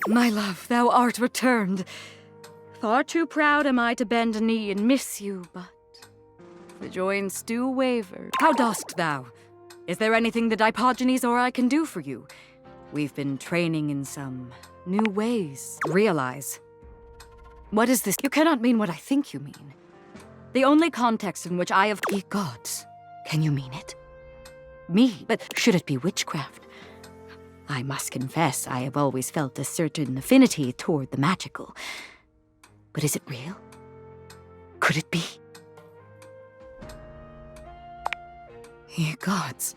My love, thou art returned. Far too proud am I to bend a knee and miss you, but the joints do waver. How dost thou? Is there anything the Dipogenies or I can do for you? We've been training in some new ways. Realize. What is this? You cannot mean what I think you mean. The only context in which I have... Ye gods. Can you mean it? Me? But should it be witchcraft? I must confess, I have always felt a certain affinity toward the magical. But is it real? Could it be? Ye gods.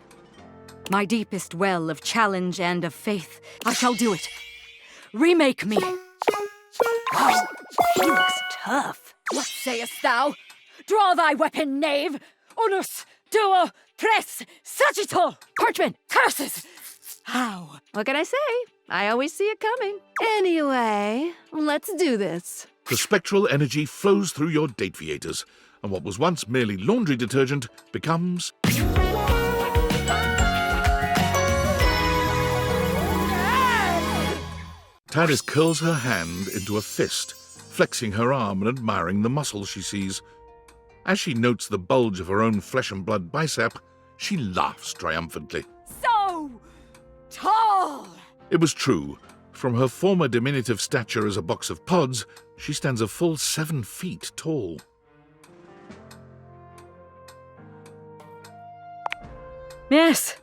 My deepest well of challenge and of faith. I shall do it. Remake me. Oh, he looks tough. What sayest thou? Draw thy weapon, knave! Unus, duo, tres, sagittal! Parchment, curses! How? What can I say? I always see it coming. Anyway, let's do this. The spectral energy flows through your Dateviators, and what was once merely laundry detergent becomes... Tidus curls her hand into a fist, flexing her arm and admiring the muscle she sees. As she notes the bulge of her own flesh and blood bicep, she laughs triumphantly. So tall! It was true. From her former diminutive stature as a box of pods, she stands a full 7 feet tall. Yes.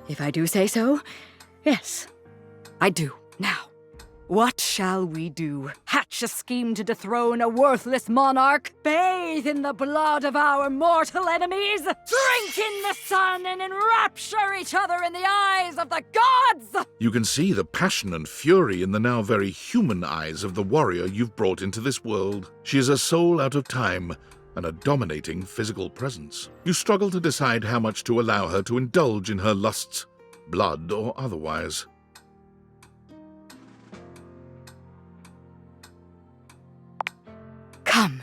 If I do say so, yes. I do. Now, what shall we do? Hatch a scheme to dethrone a worthless monarch? Bathe in the blood of our mortal enemies? Drink in the sun and enrapture each other in the eyes of the gods? You can see the passion and fury in the now very human eyes of the warrior you've brought into this world. She is a soul out of time and a dominating physical presence. You struggle to decide how much to allow her to indulge in her lusts, blood or otherwise. Come.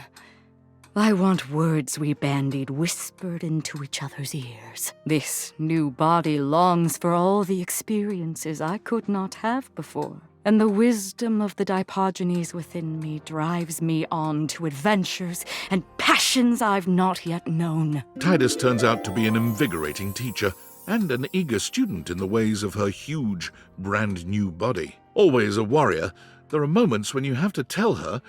I want words we bandied whispered into each other's ears. This new body longs for all the experiences I could not have before. And the wisdom of the Dipogenies within me drives me on to adventures and passions I've not yet known. Tidus turns out to be an invigorating teacher and an eager student in the ways of her huge, brand new body. Always a warrior, there are moments when you have to tell her,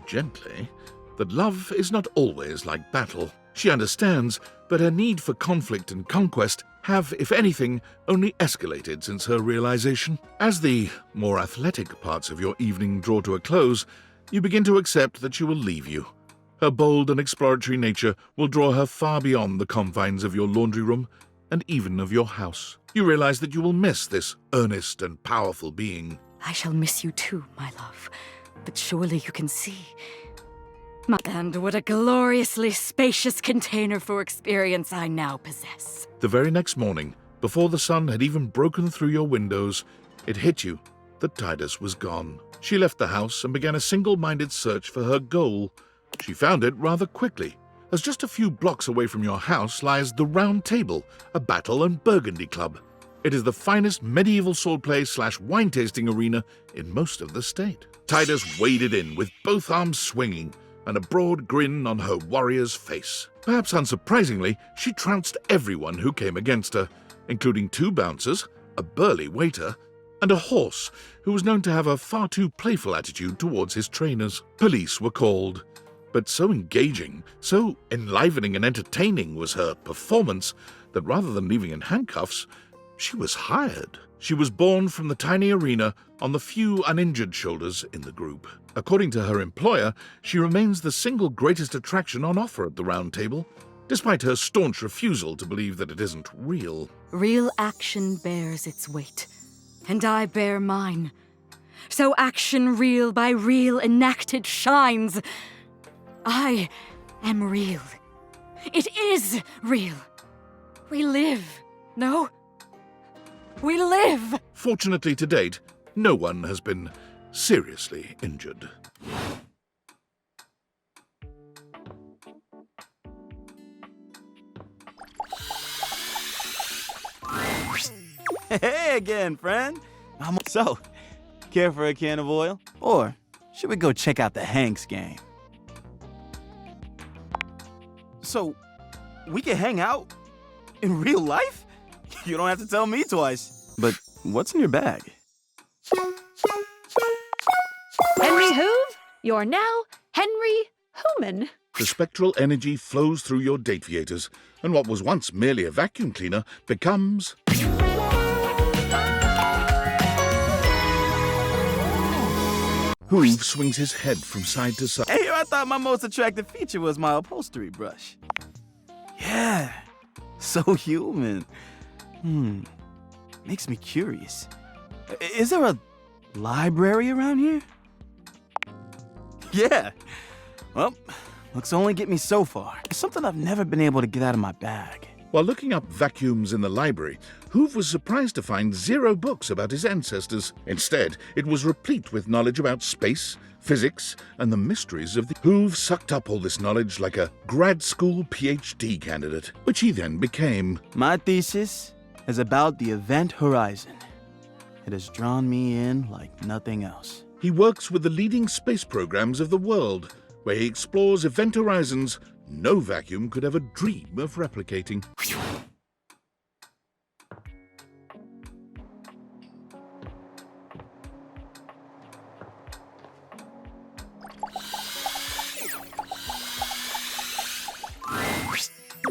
gently, that love is not always like battle. She understands, but her need for conflict and conquest have, if anything, only escalated since her realization. As the more athletic parts of your evening draw to a close, you begin to accept that she will leave you. Her bold and exploratory nature will draw her far beyond the confines of your laundry room and even of your house. You realize that you will miss this earnest and powerful being. I shall miss you too, my love. But surely you can see. And what a gloriously spacious container for experience I now possess. The very next morning, before the sun had even broken through your windows, it hit you that Tidus was gone. She left the house and began a single-minded search for her goal. She found it rather quickly, as just a few blocks away from your house lies the Round Table, a battle and burgundy club. It is the finest medieval swordplay / wine tasting arena in most of the state. Tidus waded in with both arms swinging and a broad grin on her warrior's face. Perhaps unsurprisingly, she trounced everyone who came against her, including 2 bouncers, a burly waiter, and a horse who was known to have a far too playful attitude towards his trainers. Police were called, but so engaging, so enlivening and entertaining was her performance that rather than leaving in handcuffs, she was hired. She was born from the tiny arena on the few uninjured shoulders in the group. According to her employer, she remains the single greatest attraction on offer at the Round Table, despite her staunch refusal to believe that it isn't real. Real action bears its weight, and I bear mine. So action real by real enacted shines. I am real. It is real. We live, no? We live! Fortunately to date, no one has been seriously injured. Hey again, friend. So, Care for a can of oil? Or should we go check out the Hanks game? So, we can hang out? In real life? You don't have to tell me twice. But what's in your bag? Henry Hoove, you're now Henry Hooman. The spectral energy flows through your Dateviators, and what was once merely a vacuum cleaner becomes... Hoove swings his head from side to side. Hey, I thought my most attractive feature was my upholstery brush. Yeah, so human. Makes me curious. Is there a library around here? Yeah. Well, looks only get me so far. It's something I've never been able to get out of my bag. While looking up vacuums in the library, Hoove was surprised to find 0 books about his ancestors. Instead, it was replete with knowledge about space, physics, and the mysteries of the... Hoove sucked up all this knowledge like a grad school PhD candidate, which he then became. My thesis is about the Event Horizon. It has drawn me in like nothing else. He works with the leading space programs of the world, where he explores event horizons no vacuum could ever dream of replicating.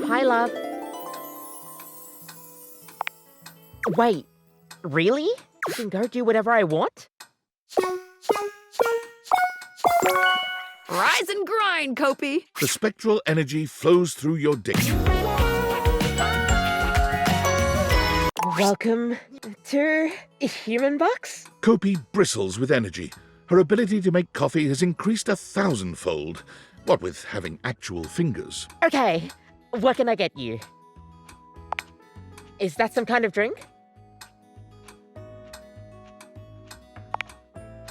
Hi, love. Wait, really? I can go do whatever I want? Rise and grind, Kopi. The spectral energy flows through your date. Welcome to Human Box? Kopi bristles with energy. Her ability to make coffee has increased 1,000-fold, what with having actual fingers. Okay, what can I get you? Is that some kind of drink?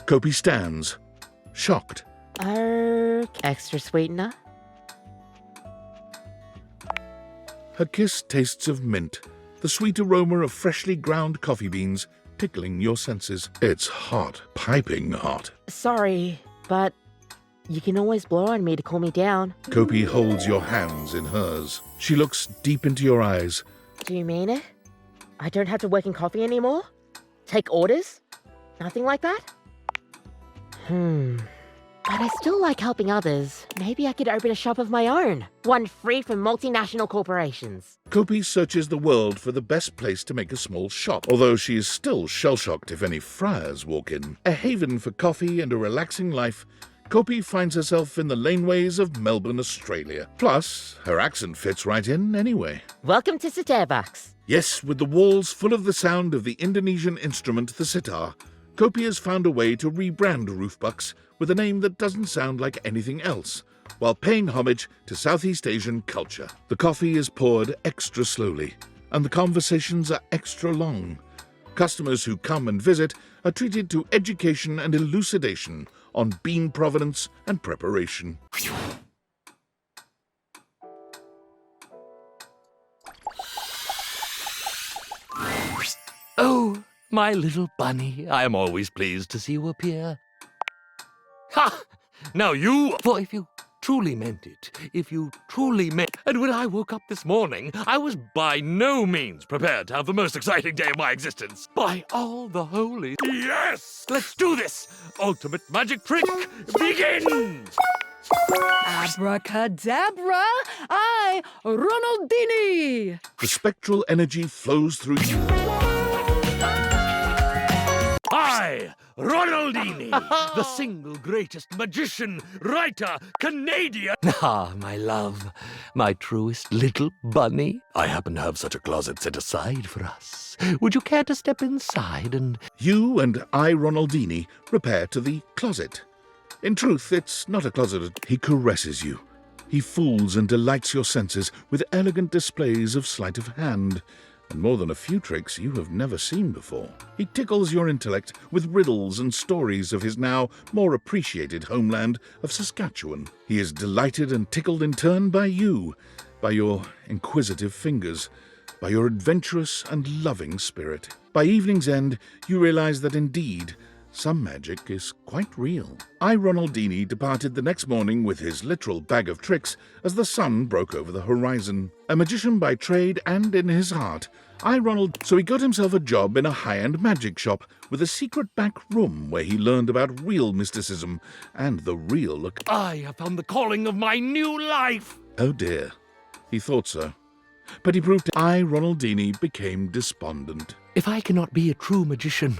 Kopi stands, shocked. Extra sweetener? Her kiss tastes of mint, the sweet aroma of freshly ground coffee beans tickling your senses. It's hot, piping hot. Sorry, but you can always blow on me to cool me down. Kopi holds your hands in hers. She looks deep into your eyes. Do you mean it? I don't have to work in coffee anymore? Take orders? Nothing like that? But I still like helping others. Maybe I could open a shop of my own. One free from multinational corporations. Kopi searches the world for the best place to make a small shop, although she is still shell-shocked if any friars walk in. A haven for coffee and a relaxing life, Kopi finds herself in the laneways of Melbourne, Australia. Plus, her accent fits right in anyway. Welcome to Starbucks. Yes, with the walls full of the sound of the Indonesian instrument, the sitar, Kopi has found a way to rebrand Roofbucks with a name that doesn't sound like anything else, while paying homage to Southeast Asian culture. The coffee is poured extra slowly, and the conversations are extra long. Customers who come and visit are treated to education and elucidation on bean provenance and preparation. Oh, my little bunny, I am always pleased to see you appear. Ha! Now you, for if you truly meant it, if you truly meant... And when I woke up this morning, I was by no means prepared to have the most exciting day of my existence. By all the holy... Yes! Let's do this! Ultimate magic trick, begin! Abracadabra, I, Ronaldini. The spectral energy flows through you. I, Ronaldini, the single greatest magician, writer, Canadian. Ah, my love, my truest little bunny. I happen to have such a closet set aside for us. Would you care to step inside and... You and I, Ronaldini, repair to the closet. In truth, it's not a closet. He caresses you. He fools and delights your senses with elegant displays of sleight of hand, and more than a few tricks you have never seen before. He tickles your intellect with riddles and stories of his now more appreciated homeland of Saskatchewan. He is delighted and tickled in turn by you, by your inquisitive fingers, by your adventurous and loving spirit. By evening's end, you realize that indeed, some magic is quite real. I, Ronaldini, departed the next morning with his literal bag of tricks as the sun broke over the horizon. A magician by trade and in his heart, so he got himself a job in a high-end magic shop with a secret back room where he learned about real mysticism and the real look. I have found the calling of my new life. Oh dear, he thought so. But he proved Ronaldini became despondent. If I cannot be a true magician,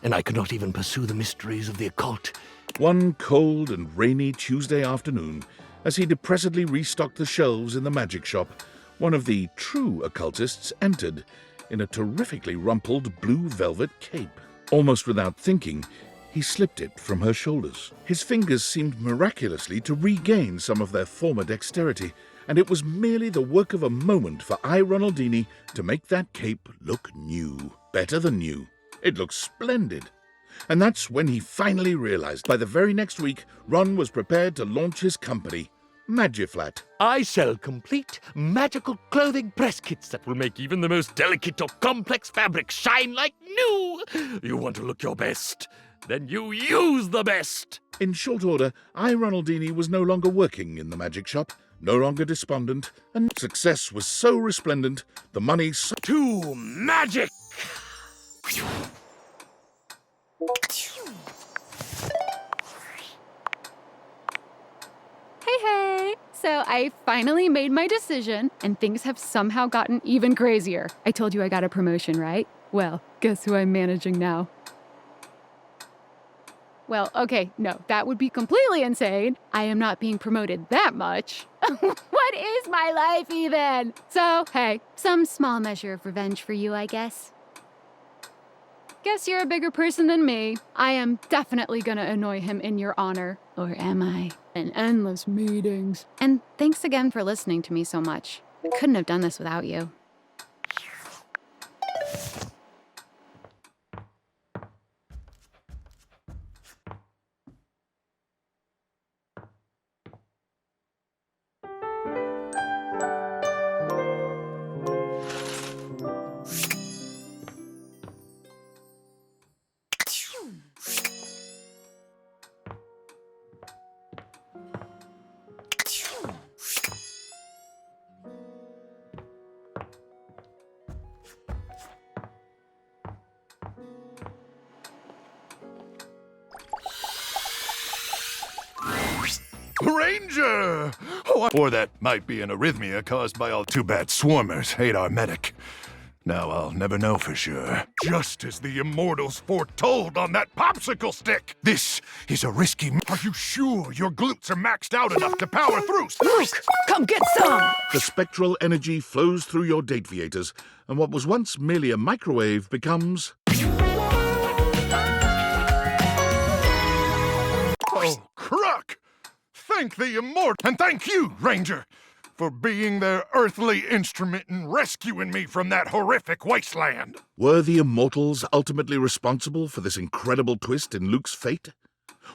and I cannot even pursue the mysteries of the occult. One cold and rainy Tuesday afternoon, as he depressedly restocked the shelves in the magic shop, one of the true occultists entered in a terrifically rumpled blue velvet cape. Almost without thinking, he slipped it from her shoulders. His fingers seemed miraculously to regain some of their former dexterity, and it was merely the work of a moment for Ronaldini to make that cape look new. Better than new. It looked splendid. And that's when he finally realized by the very next week, Ron was prepared to launch his company, Magiflat. I sell complete magical clothing press kits that will make even the most delicate or complex fabric shine like new. You want to look your best? Then you use the best. In short order, Ronaldini was no longer working in the magic shop, no longer despondent, and success was so resplendent, the money so... To magic! Hey! So I finally made my decision, and things have somehow gotten even crazier. I told you I got a promotion, right? Well, guess who I'm managing now? Well, okay, no, that would be completely insane. I am not being promoted that much. What is my life even? So, hey, some small measure of revenge for you, I guess. Guess you're a bigger person than me. I am definitely gonna annoy him in your honor. Or am I? In endless meetings. And thanks again for listening to me so much. I couldn't have done this without you. Ranger! Oh, or that might be an arrhythmia caused by all too bad swarmers hate our medic. Now I'll never know for sure. Just as the immortals foretold on that popsicle stick. This is a risky... Are you sure your glutes are maxed out enough to power through? Luke, come get some! The spectral energy flows through your Dateviators, and what was once merely a microwave becomes... Oh, Croc! Thank the immortal, and thank you, Ranger, for being their earthly instrument in rescuing me from that horrific wasteland. Were the Immortals ultimately responsible for this incredible twist in Luke's fate?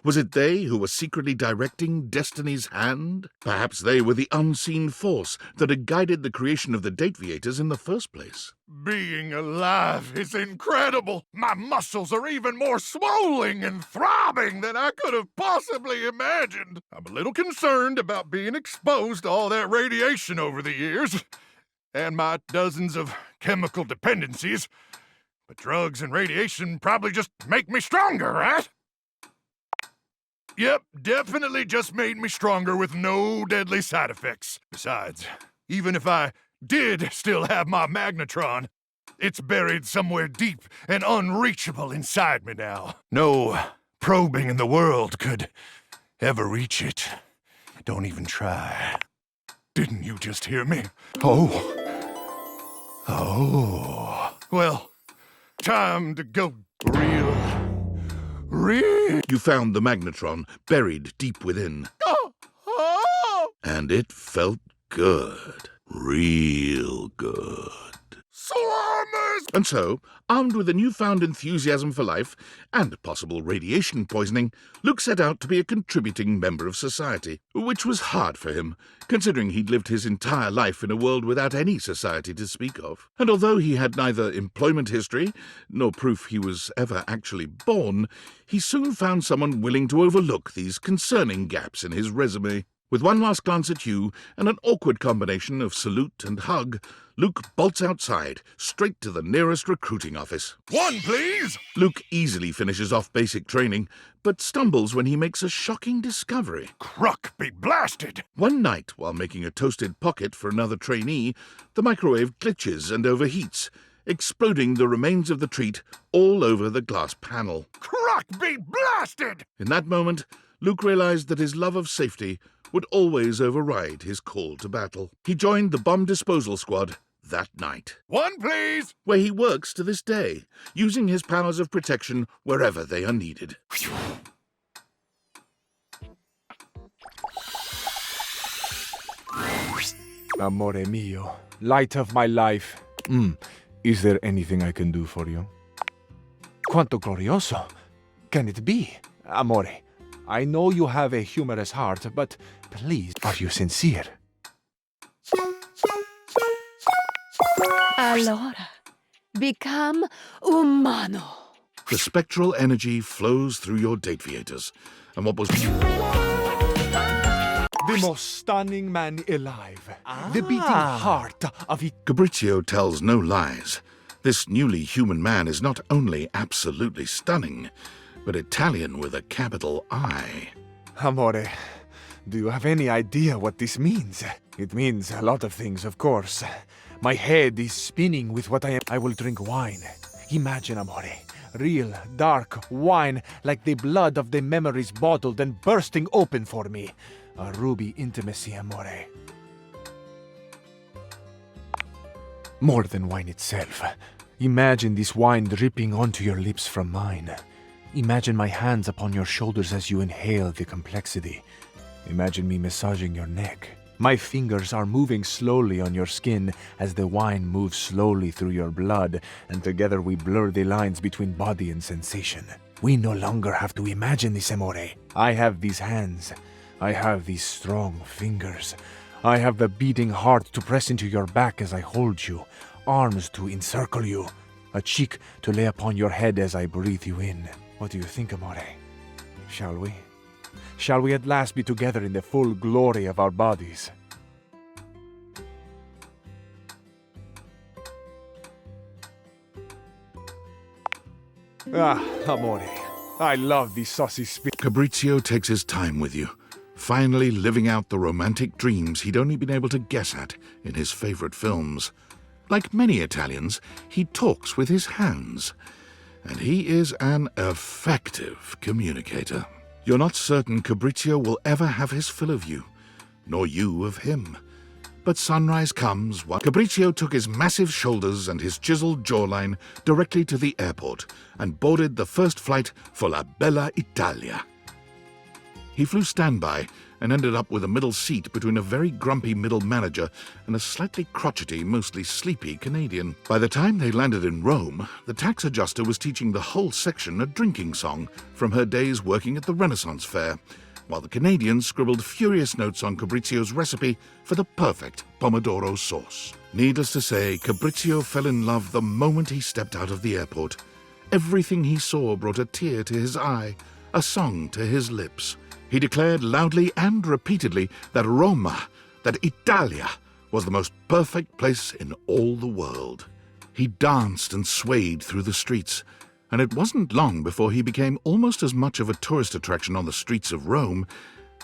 Was it they who were secretly directing destiny's hand? Perhaps they were the unseen force that had guided the creation of the Dateviators in the first place. Being alive is incredible. My muscles are even more swollen and throbbing than I could have possibly imagined. I'm a little concerned about being exposed to all that radiation over the years, and my dozens of chemical dependencies. But drugs and radiation probably just make me stronger, right? Yep, definitely just made me stronger with no deadly side effects. Besides, even if I did still have my magnetron, it's buried somewhere deep and unreachable inside me now. No probing in the world could ever reach it. Don't even try. Didn't you just hear me? Oh. Well, time to go real. You found the magnetron buried deep within. And it felt good. Real good. Swarmers! And so, armed with a newfound enthusiasm for life and possible radiation poisoning, Luke set out to be a contributing member of society, which was hard for him, considering he'd lived his entire life in a world without any society to speak of. And although he had neither employment history nor proof he was ever actually born, he soon found someone willing to overlook these concerning gaps in his resume. With one last glance at Hugh and an awkward combination of salute and hug, Luke bolts outside, straight to the nearest recruiting office. One, please! Luke easily finishes off basic training, but stumbles when he makes a shocking discovery. Cruck be blasted! One night, while making a toasted pocket for another trainee, the microwave glitches and overheats, exploding the remains of the treat all over the glass panel. Cruck be blasted! In that moment, Luke realized that his love of safety would always override his call to battle. He joined the bomb disposal squad that night, One, please! where he works to this day, using his powers of protection wherever they are needed. Amore mio, light of my life. Is there anything I can do for you? Quanto glorioso! Can it be? Amore, I know you have a humorous heart, but please, are you sincere? Allora, become umano. The spectral energy flows through your Dateviators, and what was The most stunning man alive. The beating heart of it. Fabrizio tells no lies. This newly human man is not only absolutely stunning, but Italian with a capital I. Amore, do you have any idea what this means? It means a lot of things, of course. My head is spinning with what I am. I will drink wine. Imagine, Amore. Real, dark wine like the blood of the memories bottled and bursting open for me. A ruby intimacy, Amore. More than wine itself. Imagine this wine dripping onto your lips from mine. Imagine my hands upon your shoulders as you inhale the complexity. Imagine me massaging your neck. My fingers are moving slowly on your skin as the wine moves slowly through your blood, and together we blur the lines between body and sensation. We no longer have to imagine this, Amore. I have these hands. I have these strong fingers. I have the beating heart to press into your back as I hold you, arms to encircle you, a cheek to lay upon your head as I breathe you in. What do you think, Amore? Shall we? Shall we at last be together in the full glory of our bodies? Ah, Amore, I love these saucy Fabrizio takes his time with you, finally living out the romantic dreams he'd only been able to guess at in his favorite films. Like many Italians, he talks with his hands, and he is an effective communicator. You're not certain Fabrizio will ever have his fill of you, nor you of him. But sunrise comes while Fabrizio took his massive shoulders and his chiseled jawline directly to the airport and boarded the first flight for La Bella Italia. He flew standby and ended up with a middle seat between a very grumpy middle manager and a slightly crotchety, mostly sleepy Canadian. By the time they landed in Rome, the tax adjuster was teaching the whole section a drinking song from her days working at the Renaissance Fair, while the Canadian scribbled furious notes on Fabrizio's recipe for the perfect pomodoro sauce. Needless to say, Fabrizio fell in love the moment he stepped out of the airport. Everything he saw brought a tear to his eye, a song to his lips. He declared loudly and repeatedly that Roma, that Italia, was the most perfect place in all the world. He danced and swayed through the streets, and it wasn't long before he became almost as much of a tourist attraction on the streets of Rome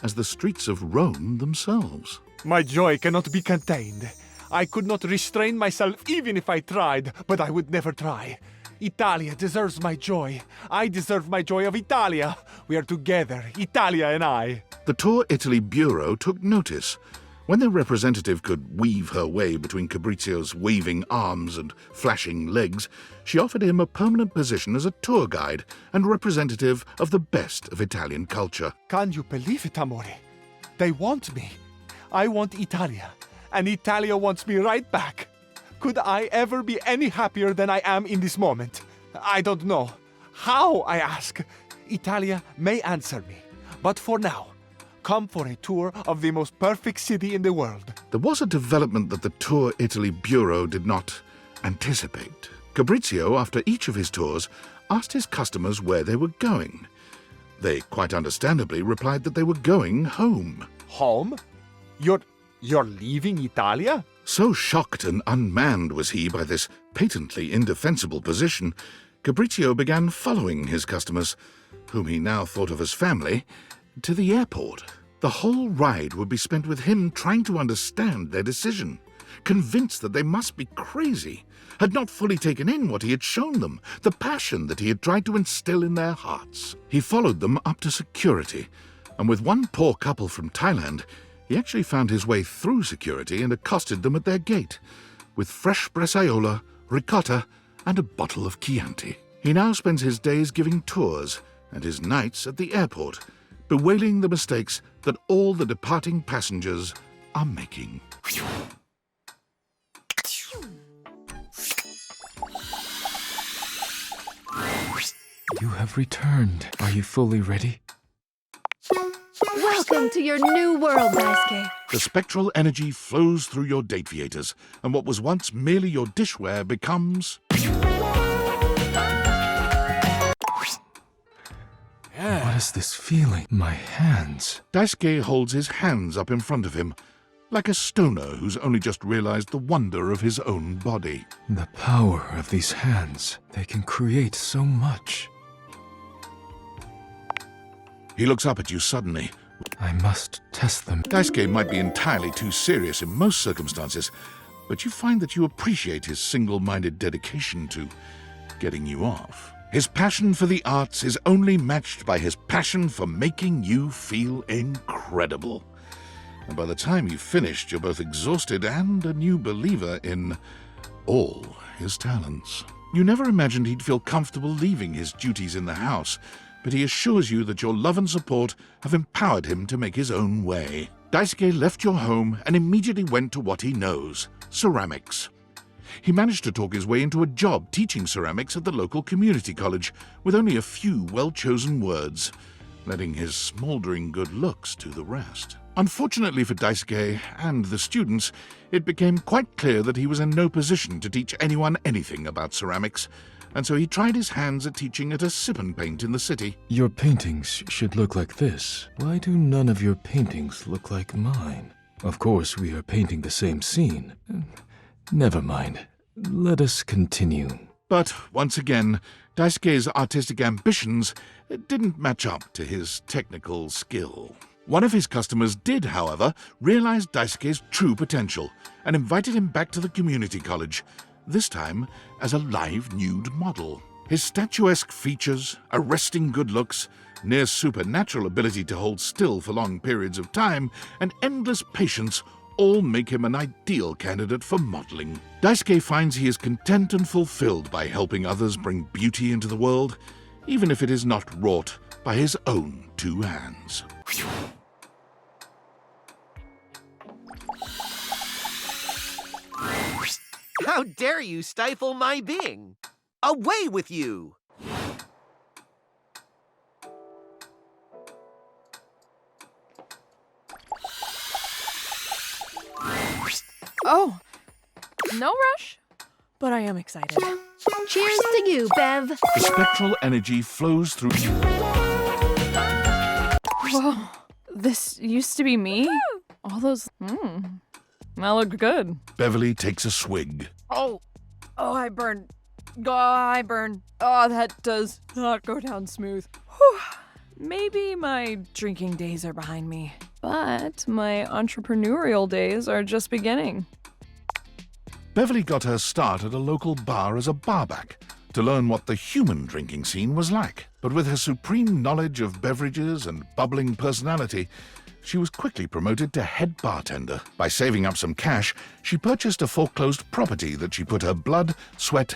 as the streets of Rome themselves. My joy cannot be contained. I could not restrain myself even if I tried, but I would never try. Italia deserves my joy. I deserve my joy of Italia. We are together, Italia and I. The Tour Italy Bureau took notice. When their representative could weave her way between Fabrizio's waving arms and flashing legs, she offered him a permanent position as a tour guide and representative of the best of Italian culture. Can you believe it, Amore? They want me. I want Italia, and Italia wants me right back. Could I ever be any happier than I am in this moment? I don't know. How, I ask? Italia may answer me. But for now, come for a tour of the most perfect city in the world. There was a development that the Tour Italy Bureau did not anticipate. Fabrizio, after each of his tours, asked his customers where they were going. They, quite understandably, replied that they were going home. Home? You're leaving Italia? So shocked and unmanned was he by this patently indefensible position, Fabrizio began following his customers, whom he now thought of as family, to the airport. The whole ride would be spent with him trying to understand their decision, convinced that they must be crazy, had not fully taken in what he had shown them, the passion that he had tried to instill in their hearts. He followed them up to security, and with one poor couple from Thailand, he actually found his way through security and accosted them at their gate, with fresh bresaola, ricotta, and a bottle of Chianti. He now spends his days giving tours and his nights at the airport, bewailing the mistakes that all the departing passengers are making. You have returned. Are you fully ready? Welcome to your new world, Daisuke. The spectral energy flows through your Dateviators, and what was once merely your dishware becomes... What is this feeling? My hands. Daisuke holds his hands up in front of him, like a stoner who's only just realized the wonder of his own body. The power of these hands. They can create so much. He looks up at you suddenly. I must test them. Daisuke might be entirely too serious in most circumstances, but you find that you appreciate his single-minded dedication to getting you off. His passion for the arts is only matched by his passion for making you feel incredible. And by the time you've finished, you're both exhausted and a new believer in all his talents. You never imagined he'd feel comfortable leaving his duties in the house, but he assures you that your love and support have empowered him to make his own way. Daisuke left your home and immediately went to what he knows, ceramics. He managed to talk his way into a job teaching ceramics at the local community college, with only a few well-chosen words, letting his smouldering good looks do the rest. Unfortunately for Daisuke and the students, it became quite clear that he was in no position to teach anyone anything about ceramics, and so he tried his hands at teaching at a sip and paint in the city. Your paintings should look like this. Why do none of your paintings look like mine? Of course, we are painting the same scene. Never mind. Let us continue. But once again, Daisuke's artistic ambitions didn't match up to his technical skill. One of his customers did, however, realize Daisuke's true potential and invited him back to the community college, this time as a live nude model. His statuesque features, arresting good looks, near supernatural ability to hold still for long periods of time, and endless patience all make him an ideal candidate for modeling. Daisuke finds he is content and fulfilled by helping others bring beauty into the world, even if it is not wrought by his own two hands. How dare you stifle my being? Away with you! Oh, no rush, but I am excited. Cheers to you, Bev. The spectral energy flows through you. Whoa, this used to be me? All those, that looked good. Beverly takes a swig. Oh, I burned. I burned. Oh, that does not go down smooth. Whew. Maybe my drinking days are behind me, but my entrepreneurial days are just beginning. Beverly got her start at a local bar as a barback to learn what the human drinking scene was like. But with her supreme knowledge of beverages and bubbling personality, she was quickly promoted to head bartender. By saving up some cash, she purchased a foreclosed property that she put her blood, sweat,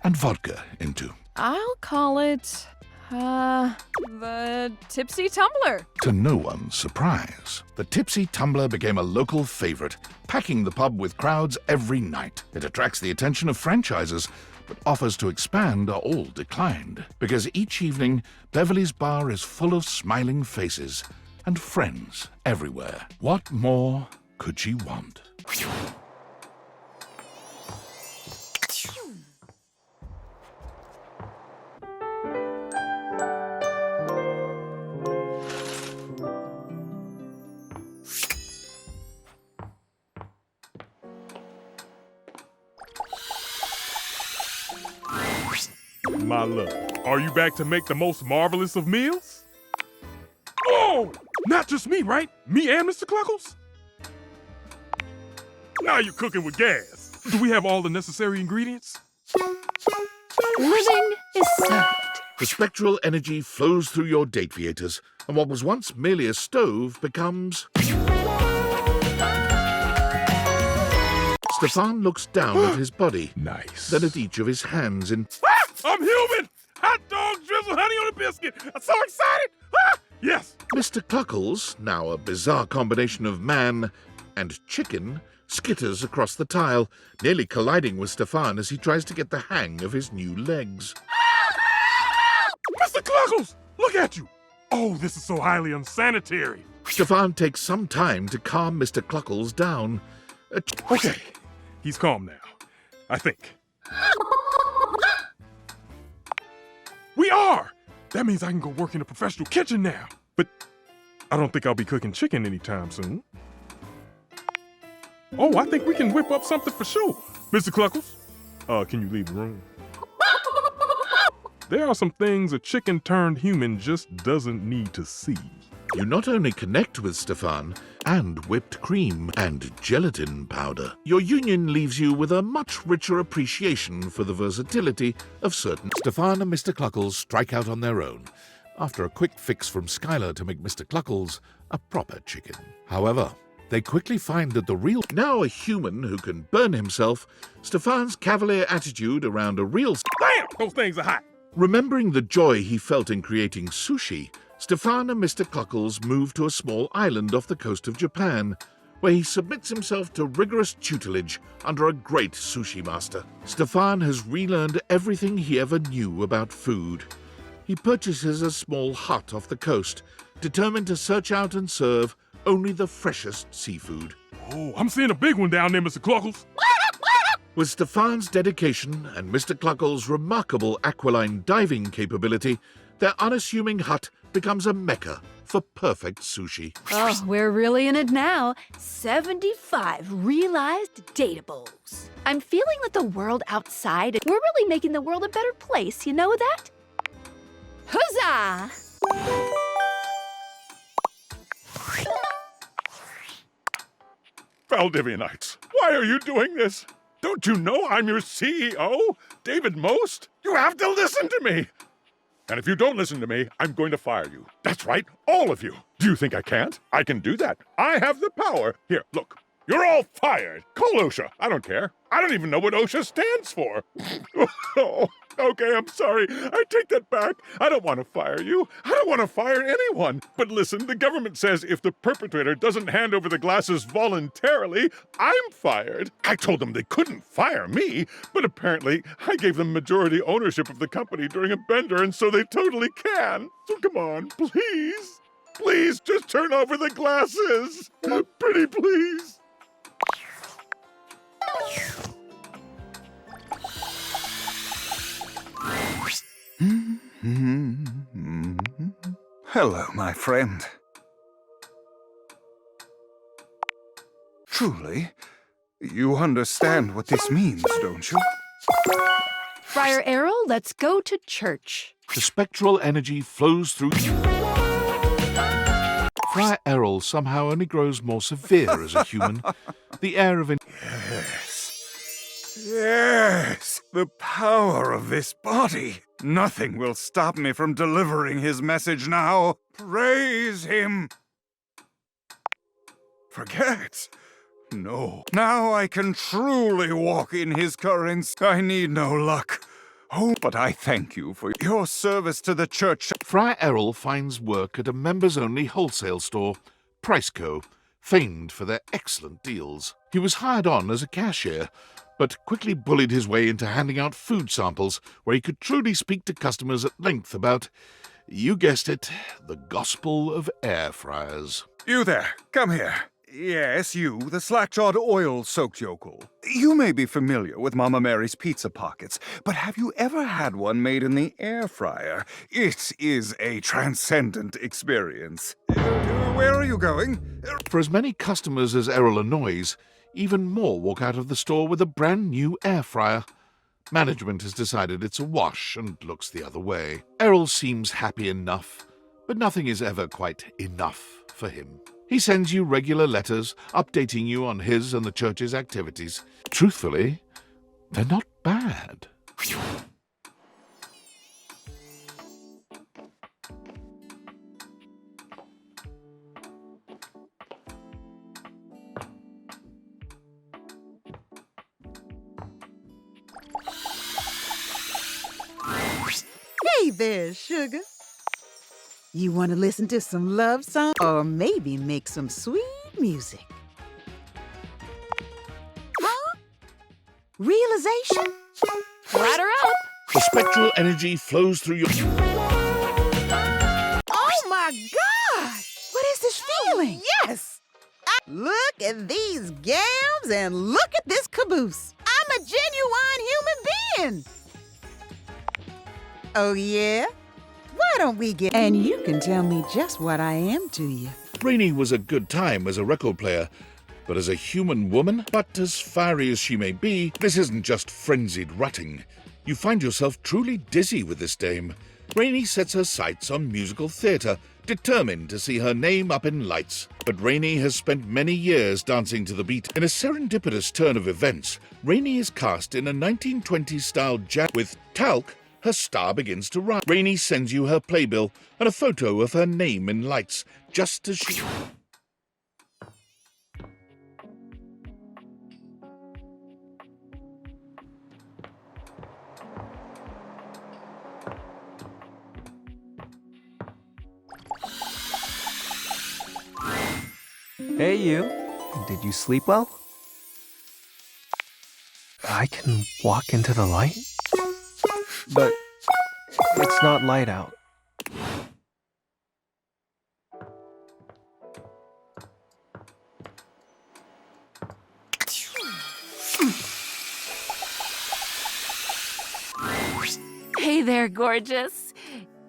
and vodka into. I'll call it The Tipsy Tumbler. To no one's surprise, the Tipsy Tumbler became a local favorite, packing the pub with crowds every night. It attracts the attention of franchises, but offers to expand are all declined, because each evening, Beverly's Bar is full of smiling faces and friends everywhere. What more could she want? My love, are you back to make the most marvelous of meals? Oh, not just me, right? Me and Mr. Cluckles? Now you're cooking with gas. Do we have all the necessary ingredients? Living is served. The spectral energy flows through your date theaters, and what was once merely a stove becomes... Stefan looks down at his body. Nice. Then at each of his hands in... I'm human! Hot dog, drizzle, honey on a biscuit. I'm so excited! Ah! Yes! Mr. Cluckles, now a bizarre combination of man and chicken, skitters across the tile, nearly colliding with Stefan as he tries to get the hang of his new legs. Mr. Cluckles, look at you! Oh, this is so highly unsanitary. Stefan takes some time to calm Mr. Cluckles down. Okay, he's calm now, I think. We are! That means I can go work in a professional kitchen now. But I don't think I'll be cooking chicken anytime soon. Oh, I think we can whip up something for sure. Mr. Cluckles, can you leave the room? There are some things a chicken-turned-human just doesn't need to see. You not only connect with Stefan and whipped cream and gelatin powder, your union leaves you with a much richer appreciation for the versatility of certain... Stefan and Mr. Cluckles strike out on their own, after a quick fix from Skylar to make Mr. Cluckles a proper chicken. However, they quickly find that the real... Now a human who can burn himself, Stefan's cavalier attitude around a real... Bam! Those things are hot! Remembering the joy he felt in creating sushi, Stefan and Mr. Cluckles move to a small island off the coast of Japan, where he submits himself to rigorous tutelage under a great sushi master. Stefan has relearned everything he ever knew about food. He purchases a small hut off the coast, determined to search out and serve only the freshest seafood. Oh, I'm seeing a big one down there, Mr. Cluckles. With Stefan's dedication and Mr. Cluckles' remarkable aqualine diving capability, their unassuming hut becomes a mecca for perfect sushi. Oh, we're really in it now. 75 realized datables. I'm feeling that the world outside, we're really making the world a better place, you know that? Huzzah! Valdivianites, why are you doing this? Don't you know I'm your CEO, David Most? You have to listen to me. And if you don't listen to me, I'm going to fire you. That's right, all of you. Do you think I can't? I can do that. I have the power. Here, look. You're all fired. Call OSHA. I don't care. I don't even know what OSHA stands for. Oh, okay, I'm sorry. I take that back. I don't want to fire you. I don't want to fire anyone. But listen, the government says if the perpetrator doesn't hand over the glasses voluntarily, I'm fired. I told them they couldn't fire me, but apparently I gave them majority ownership of the company during a bender, and so they totally can. So come on, please. Please, just turn over the glasses. Pretty please. Hello, my friend. Truly, you understand what this means, don't you? Friar Errol, let's go to church. The spectral energy flows through you. Friar Errol somehow only grows more severe as a human. The air of... Yes, the power of this body. Nothing will stop me from delivering his message now. Praise him. Forget. No. Now I can truly walk in his currents. I need no luck Oh, but I thank you for your service to the church. Friar Errol finds work at a members-only wholesale store, Priceco, famed for their excellent deals. He was hired on as a cashier, but quickly bullied his way into handing out food samples where he could truly speak to customers at length about, you guessed it, the gospel of air fryers. You there, come here. Yes, you, the slack-jawed oil-soaked yokel. You may be familiar with Mama Mary's pizza pockets, but have you ever had one made in the air fryer? It is a transcendent experience. Where are you going? For as many customers as Errol annoys, even more walk out of the store with a brand new air fryer. Management has decided it's a wash and looks the other way. Errol seems happy enough, but nothing is ever quite enough for him. He sends you regular letters updating you on his and the church's activities. Truthfully, they're not bad. Hey there, sugar. You want to listen to some love song or maybe make some sweet music? Huh? Realization? Ladder up! The spectral energy flows through your... Oh my God! What is this feeling? Yes! Look at these gams and look at this caboose. I'm a genuine human being. Oh yeah? Why don't we get... And you can tell me just what I am to you. Rainey was a good time as a record player, but as a human woman, but as fiery as she may be, this isn't just frenzied rutting. You find yourself truly dizzy with this dame. Rainey sets her sights on musical theatre, determined to see her name up in lights. But Rainey has spent many years dancing to the beat. In a serendipitous turn of events, Rainey is cast in a 1920s-style jazz with talc. Her star begins to rise. Rainey sends you her playbill and a photo of her name in lights, just as she... Hey, you. Did you sleep well? I can walk into the light? But it's not light out. Hey there, gorgeous.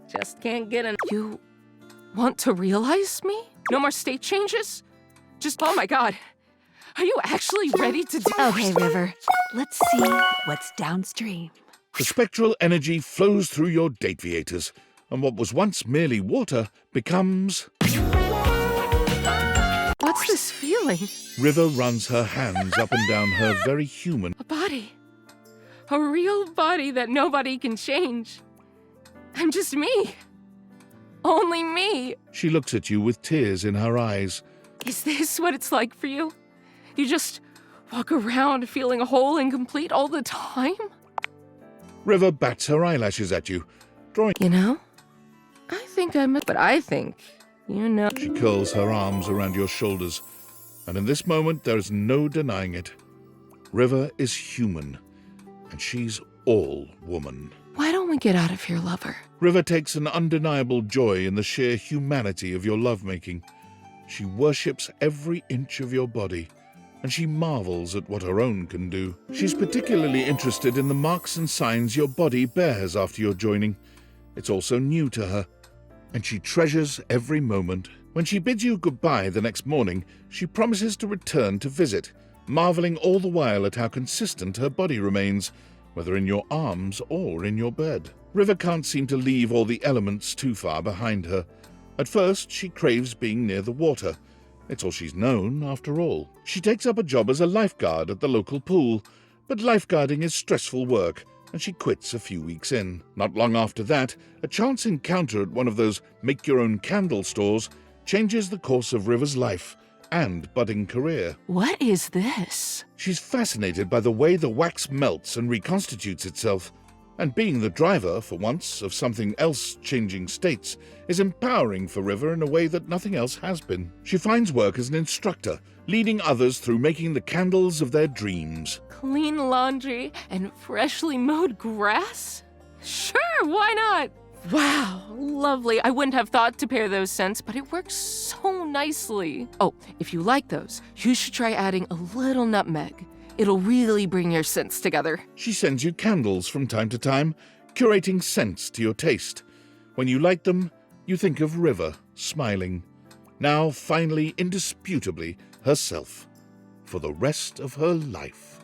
Just can't get enough. You want to realize me? No more state changes? Just, oh my God. Are you actually ready to do... Okay, River. Let's see what's downstream. The spectral energy flows through your dateviators, and what was once merely water becomes... What's this feeling? River runs her hands up and down her very human... A body. A real body that nobody can change. I'm just me. Only me. She looks at you with tears in her eyes. Is this what it's like for you? You just walk around feeling whole and complete all the time? River bats her eyelashes at you, drawing... You know, I think but I think, you know... She curls her arms around your shoulders, and in this moment there is no denying it. River is human, and she's all woman. Why don't we get out of here, lover? River takes an undeniable joy in the sheer humanity of your lovemaking. She worships every inch of your body, and she marvels at what her own can do. She's particularly interested in the marks and signs your body bears after your joining. It's also new to her, and she treasures every moment. When she bids you goodbye the next morning, she promises to return to visit, marveling all the while at how consistent her body remains, whether in your arms or in your bed. River can't seem to leave all the elements too far behind her. At first, she craves being near the water. It's all she's known, after all. She takes up a job as a lifeguard at the local pool, but lifeguarding is stressful work, and she quits a few weeks in. Not long after that, a chance encounter at one of those make-your-own-candle stores changes the course of River's life and budding career. What is this? She's fascinated by the way the wax melts and reconstitutes itself. And being the driver, for once, of something else changing states is empowering for River in a way that nothing else has been. She finds work as an instructor, leading others through making the candles of their dreams. Clean laundry and freshly mowed grass? Sure, why not? Wow, lovely. I wouldn't have thought to pair those scents, but it works so nicely. Oh, if you like those, you should try adding a little nutmeg. It'll really bring your scents together. She sends you candles from time to time, curating scents to your taste. When you light them, you think of River, smiling. Now, finally, indisputably, herself. For the rest of her life.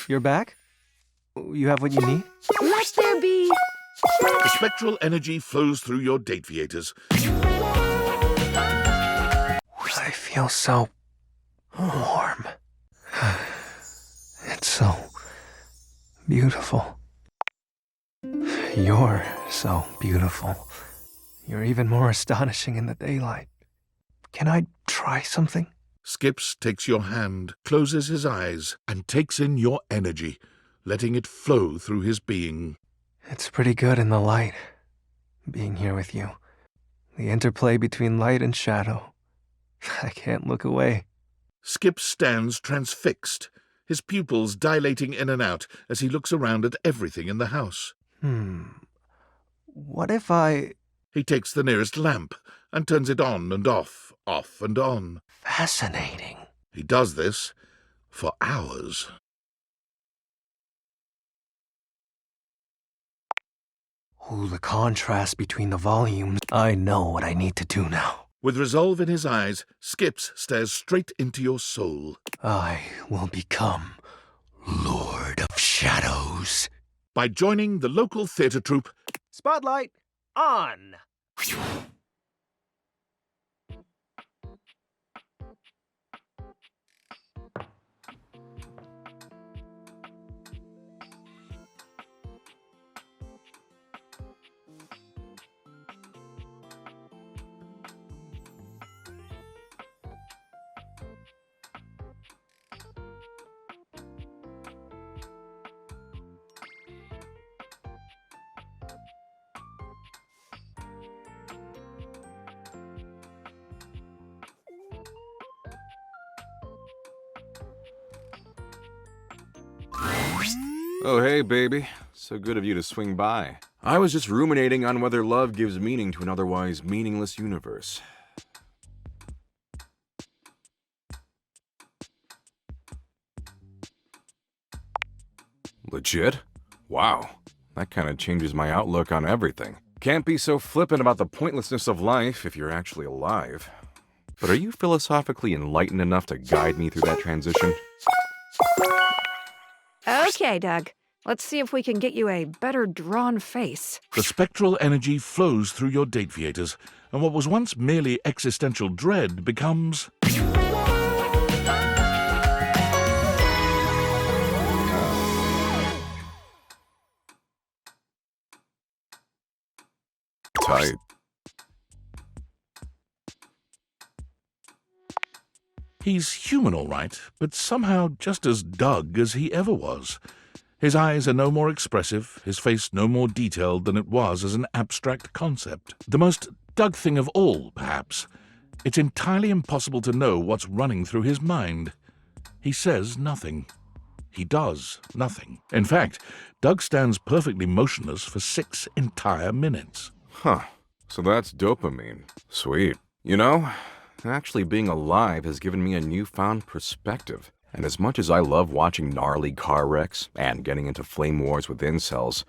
You're back? You have what you need? Let there be. The spectral energy flows through your Dateviators. I feel so warm. It's so beautiful. You're so beautiful. You're even more astonishing in the daylight. Can I try something? Skips takes your hand, closes his eyes, and takes in your energy, letting it flow through his being. It's pretty good in the light, being here with you. The interplay between light and shadow. I can't look away. Skip stands transfixed, his pupils dilating in and out as he looks around at everything in the house. What if I... He takes the nearest lamp and turns it on and off and on. Fascinating. He does this for hours. Oh, the contrast between the volumes. I know what I need to do now. With resolve in his eyes, Skips stares straight into your soul. I will become Lord of Shadows. By joining the local theatre troupe, Spotlight on! Oh, hey, baby. So good of you to swing by. I was just ruminating on whether love gives meaning to an otherwise meaningless universe. Legit? Wow. That kind of changes my outlook on everything. Can't be so flippant about the pointlessness of life if you're actually alive. But are you philosophically enlightened enough to guide me through that transition? Okay, Doug. Let's see if we can get you a better drawn face. The spectral energy flows through your date viators, and what was once merely existential dread becomes... Tight. He's human, all right, but somehow just as Doug as he ever was. His eyes are no more expressive, his face no more detailed than it was as an abstract concept. The most Doug thing of all, perhaps. It's entirely impossible to know what's running through his mind. He says nothing. He does nothing. In fact, Doug stands perfectly motionless for 6 entire minutes. Huh. So that's dopamine. Sweet. You know, actually being alive has given me a newfound perspective. And as much as I love watching gnarly car wrecks and getting into flame wars with incels,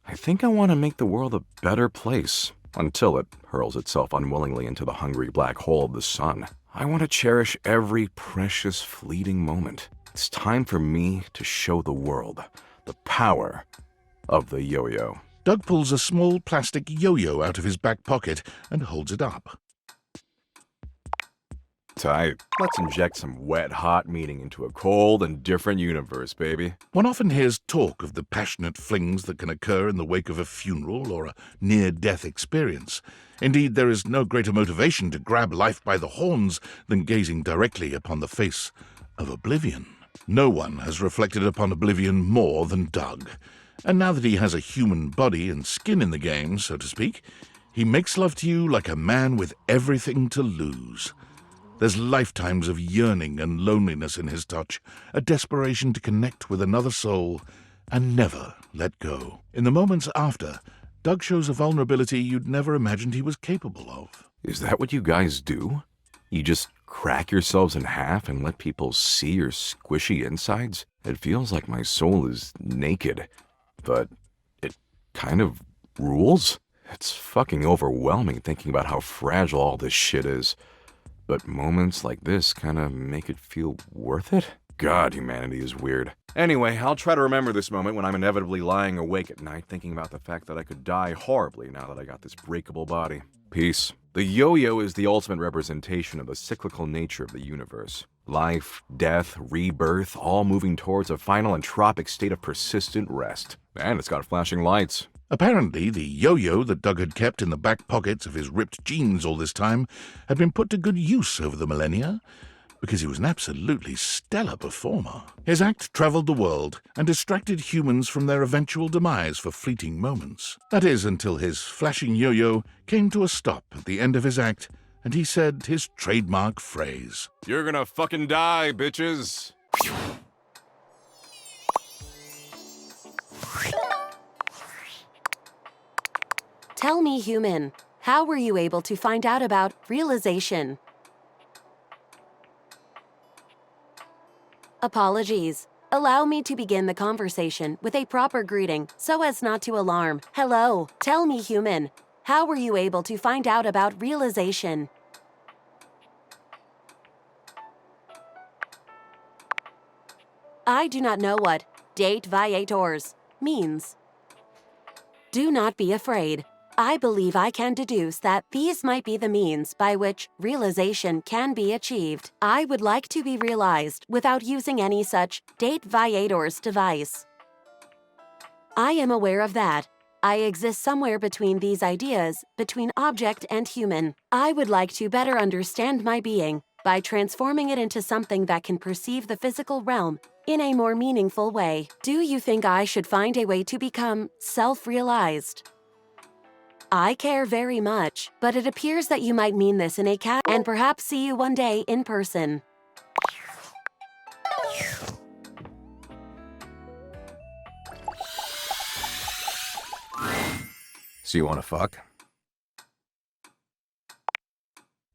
I think I want to make the world a better place until it hurls itself unwillingly into the hungry black hole of the sun. I want to cherish every precious fleeting moment. It's time for me to show the world the power of the yo-yo. Doug pulls a small plastic yo-yo out of his back pocket and holds it up. Tight. Let's inject some wet, hot meaning into a cold and different universe, baby. One often hears talk of the passionate flings that can occur in the wake of a funeral or a near-death experience. Indeed, there is no greater motivation to grab life by the horns than gazing directly upon the face of oblivion. No one has reflected upon oblivion more than Doug. And now that he has a human body and skin in the game, so to speak, he makes love to you like a man with everything to lose. There's lifetimes of yearning and loneliness in his touch, a desperation to connect with another soul and never let go. In the moments after, Doug shows a vulnerability you'd never imagined he was capable of. Is that what you guys do? You just crack yourselves in half and let people see your squishy insides? It feels like my soul is naked, but it kind of rules. It's fucking overwhelming thinking about how fragile all this shit is. But moments like this kind of make it feel worth it? God, humanity is weird. Anyway, I'll try to remember this moment when I'm inevitably lying awake at night thinking about the fact that I could die horribly now that I got this breakable body. Peace. The yo-yo is the ultimate representation of the cyclical nature of the universe. Life, death, rebirth, all moving towards a final entropic state of persistent rest. And it's got flashing lights. Apparently, the yo-yo that Doug had kept in the back pockets of his ripped jeans all this time had been put to good use over the millennia, because he was an absolutely stellar performer. His act traveled the world and distracted humans from their eventual demise for fleeting moments. That is, until his flashing yo-yo came to a stop at the end of his act, and he said his trademark phrase. You're gonna fucking die, bitches. Tell me, human, how were you able to find out about realization? Apologies. Allow me to begin the conversation with a proper greeting so as not to alarm. Hello, tell me, human, how were you able to find out about realization? I do not know what date viators means. Do not be afraid. I believe I can deduce that these might be the means by which realization can be achieved. I would like to be realized without using any such date viators device. I am aware of that. I exist somewhere between these ideas, between object and human. I would like to better understand my being by transforming it into something that can perceive the physical realm in a more meaningful way. Do you think I should find a way to become self-realized? I care very much, but it appears that you might mean this in a and perhaps see you one day in person. So you want to fuck?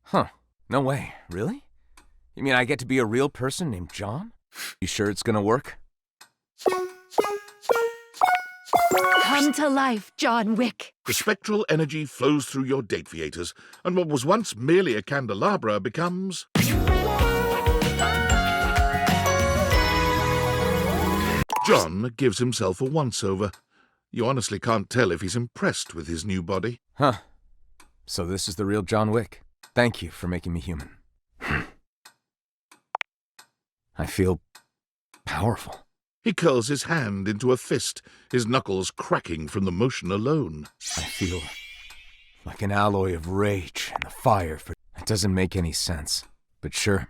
Huh. No way. Really? You mean I get to be a real person named John? You sure it's gonna work? Come to life, John Wick. The spectral energy flows through your date viators, and what was once merely a candelabra becomes... John gives himself a once-over. You honestly can't tell if he's impressed with his new body. Huh. So this is the real John Wick. Thank you for making me human. I feel powerful. He curls his hand into a fist, his knuckles cracking from the motion alone. I feel like an alloy of rage and the fire for... It doesn't make any sense. But sure,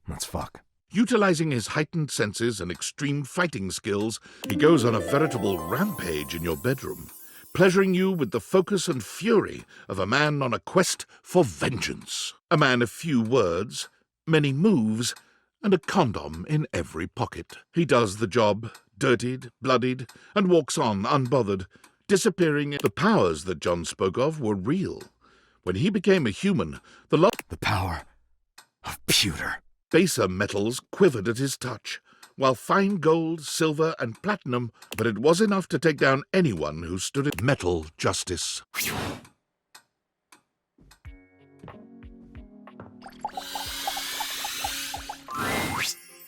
let's fuck. Utilizing his heightened senses and extreme fighting skills, he goes on a veritable rampage in your bedroom, pleasuring you with the focus and fury of a man on a quest for vengeance. A man of few words, many moves, and a condom in every pocket. He does the job, dirtied, bloodied, and walks on unbothered, disappearing. The powers that John spoke of were real. When he became a human, the power of pewter. Baser metals quivered at his touch, while fine gold, silver, and platinum, but it was enough to take down anyone who stood at metal justice.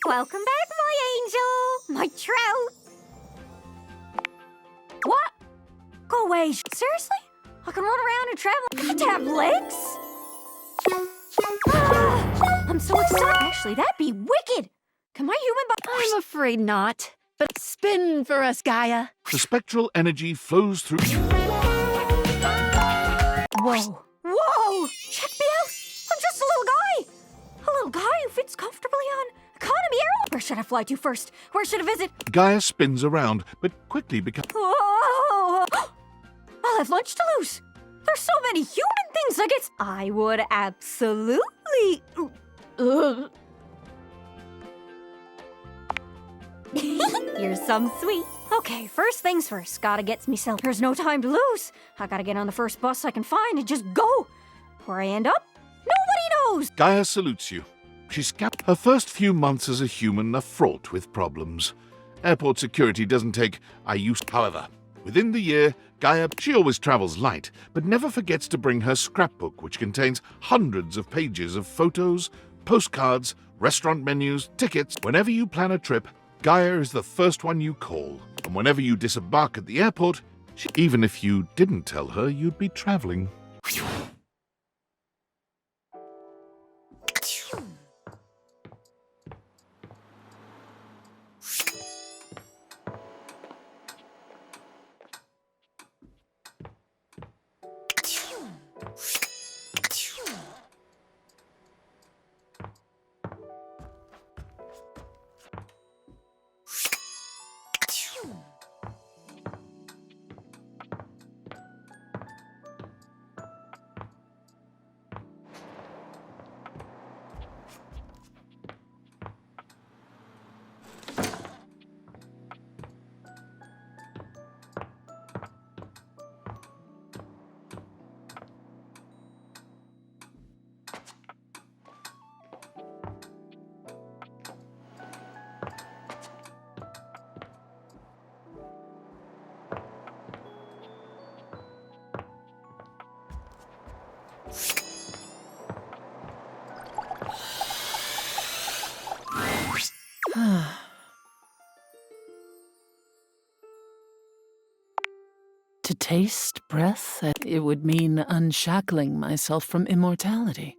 Welcome back, my angel! My trout! What? Go away. Seriously? I can run around and travel. I have to have legs? I'm so excited. Actually, that'd be wicked. Can my human body... I'm afraid not. But spin for us, Gaia. The spectral energy flows through... Whoa. Whoa! Check me out! I'm just a little guy! A little guy who fits comfortably on economy airline. Where should I fly to first? Where should I visit? Gaia spins around, but quickly becomes... Whoa! I'll have lunch to lose. There's so many human things I guess I would absolutely... You're some sweet. Okay, first things first. Gotta get myself. There's no time to lose. I gotta get on the first bus I can find and just go. Where I end up, nobody knows. Gaia salutes you. She's kept her first few months as a human are fraught with problems. Airport security doesn't take however. Within the year, Gaia, she always travels light, but never forgets to bring her scrapbook, which contains hundreds of pages of photos, postcards, restaurant menus, tickets. Whenever you plan a trip, Gaia is the first one you call. And whenever you disembark at the airport, even if you didn't tell her you'd be traveling. To taste breath, it would mean unshackling myself from immortality.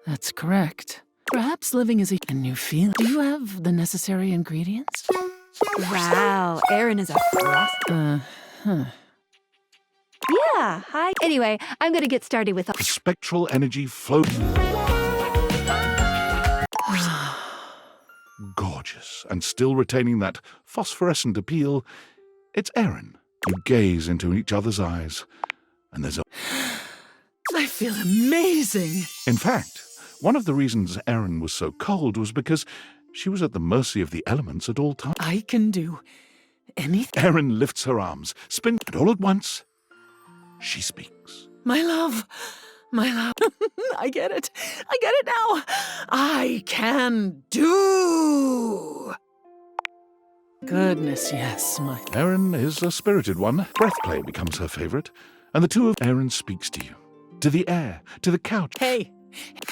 That's correct. Perhaps living is a new feeling. Do you have the necessary ingredients? Wow, Aaron is a frost. Huh. Yeah, hi. Anyway, I'm gonna get started with... The spectral energy flows... Gorgeous, and still retaining that phosphorescent appeal, it's Aaron. You gaze into each other's eyes, and there's a... I feel amazing! In fact, one of the reasons Aaron was so cold was because she was at the mercy of the elements at all times. I can do Anything? Erin lifts her arms, spins, and all at once, she speaks. My love. My love. I get it. I get it now. I can do. Goodness, yes, my... Erin is a spirited one. Breath play becomes her favorite, and the two of Erin speaks to you, to the air, to the couch. Hey,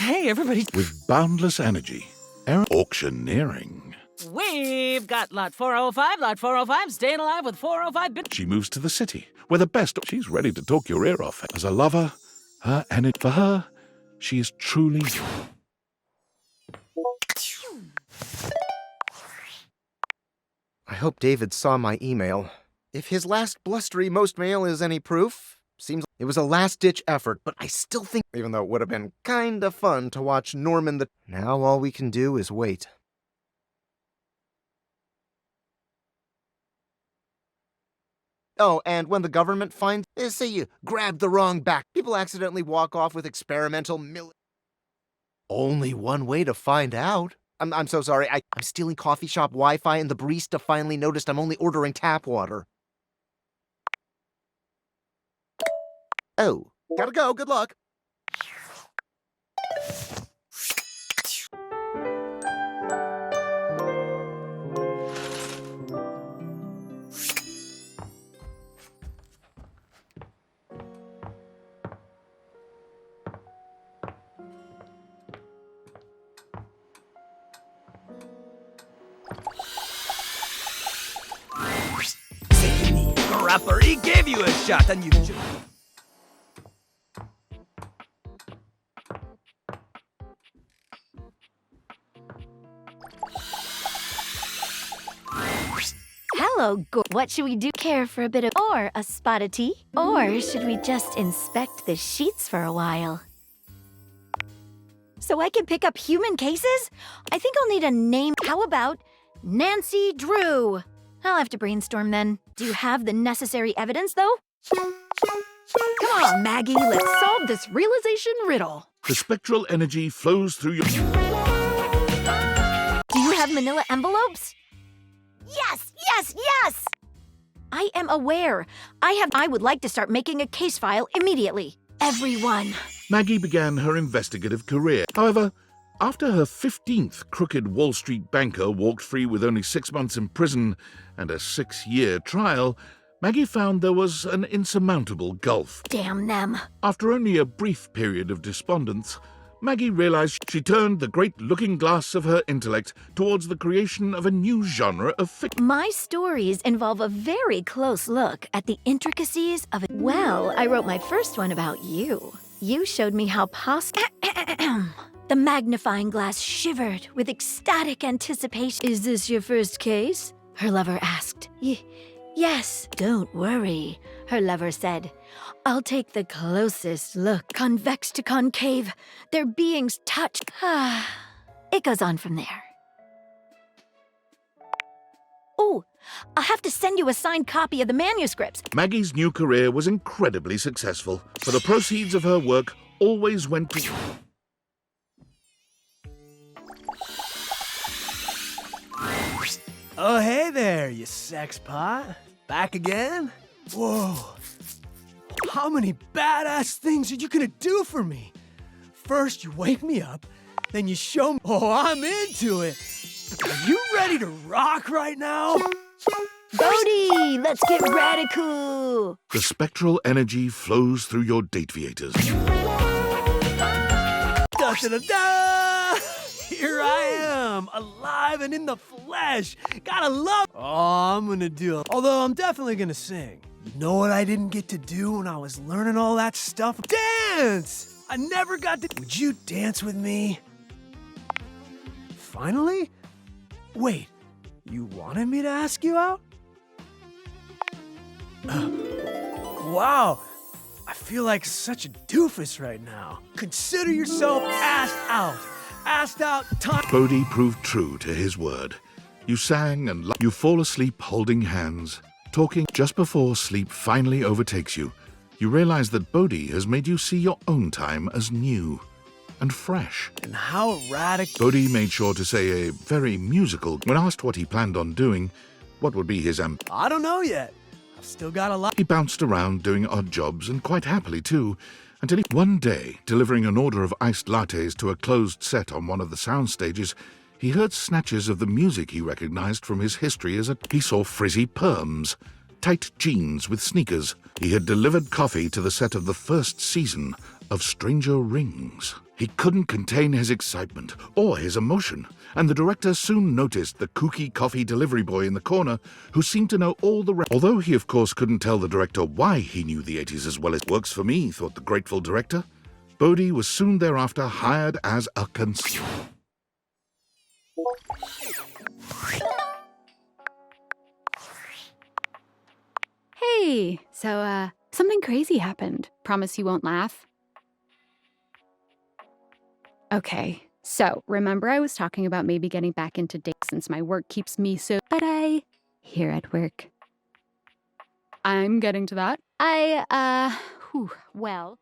everybody. With boundless energy, Erin auctioneering. We've got lot 405, lot 405, staying alive with 405 bit. She moves to the city, where the best. She's ready to talk your ear off. As a lover, her energy for her, she is truly. I hope David saw my email. If his last blustery most mail is any proof, seems it was a last-ditch effort, but I still think, even though it would have been kinda fun to watch Norman the... Now all we can do is wait. Oh, and when the government finds... say you grabbed the wrong back. People accidentally walk off with experimental Only one way to find out. I'm so sorry. I'm stealing coffee shop Wi-Fi, and the barista finally noticed I'm only ordering tap water. Oh, gotta go. Good luck. Rapper, he gave you a shot and you... Hello, what should we do? Care for a bit of... or a spot of tea? Or should we just inspect the sheets for a while? So I can pick up human cases? I think I'll need a name. How about Nancy Drew? I'll have to brainstorm then. Do you have the necessary evidence, though? Come on, Maggie, let's solve this realization riddle. The spectral energy flows through your... Do you have manila envelopes? Yes, yes, yes! I am aware. I would like to start making a case file immediately. Everyone. Maggie began her investigative career. However, after her 15th crooked Wall Street banker walked free with only 6 months in prison and a 6-year trial, Maggie found there was an insurmountable gulf. Damn them. After only a brief period of despondence, Maggie realized she turned the great looking glass of her intellect towards the creation of a new genre of fiction. My stories involve a very close look at the intricacies of it. Well, I wrote my first one about you. You showed me how The magnifying glass shivered with ecstatic anticipation. Is this your first case? Her lover asked. Yes. Don't worry, her lover said. I'll take the closest look. Convex to concave. Their beings touch. It goes on from there. Oh, I'll have to send you a signed copy of the manuscripts. Maggie's new career was incredibly successful, for the proceeds of her work always went to... Oh, hey there, you sex pot. Back again? Whoa. How many badass things are you gonna do for me? First, you wake me up, then you show me... Oh, I'm into it. Are you ready to rock right now? Bodhi, let's get radical. The spectral energy flows through your date-viators. Da-da-da-da! Here I am, alive and in the flesh. Gotta love... Oh, I'm gonna do it. Although I'm definitely gonna sing. You know what I didn't get to do when I was learning all that stuff? Dance! I never got to... Would you dance with me? Finally? Wait, you wanted me to ask you out? Wow, I feel like such a doofus right now. Consider yourself asked out. Asked out time. Bodhi proved true to his word. You sang and you fall asleep holding hands, talking. Just before sleep finally overtakes you, you realize that Bodhi has made you see your own time as new and fresh. And how radical. Bodhi made sure to say a very musical. When asked what he planned on doing, What would be his I don't know yet. I've still got a lot. He bounced around doing odd jobs, and quite happily too, until one day, delivering an order of iced lattes to a closed set on one of the sound stages, he heard snatches of the music he recognized from his history as he saw frizzy perms, tight jeans with sneakers. He had delivered coffee to the set of the first season of Stranger Rings. He couldn't contain his excitement or his emotion, and the director soon noticed the kooky coffee delivery boy in the corner who seemed to know all the Although he of course couldn't tell the director why he knew the 80s as well as works for me, thought the grateful director, Bodhi was soon thereafter hired as a Hey, so, something crazy happened. Promise you won't laugh? Okay, so remember I was talking about maybe getting back into dating since my work keeps me so here at work. I'm getting to that. Well.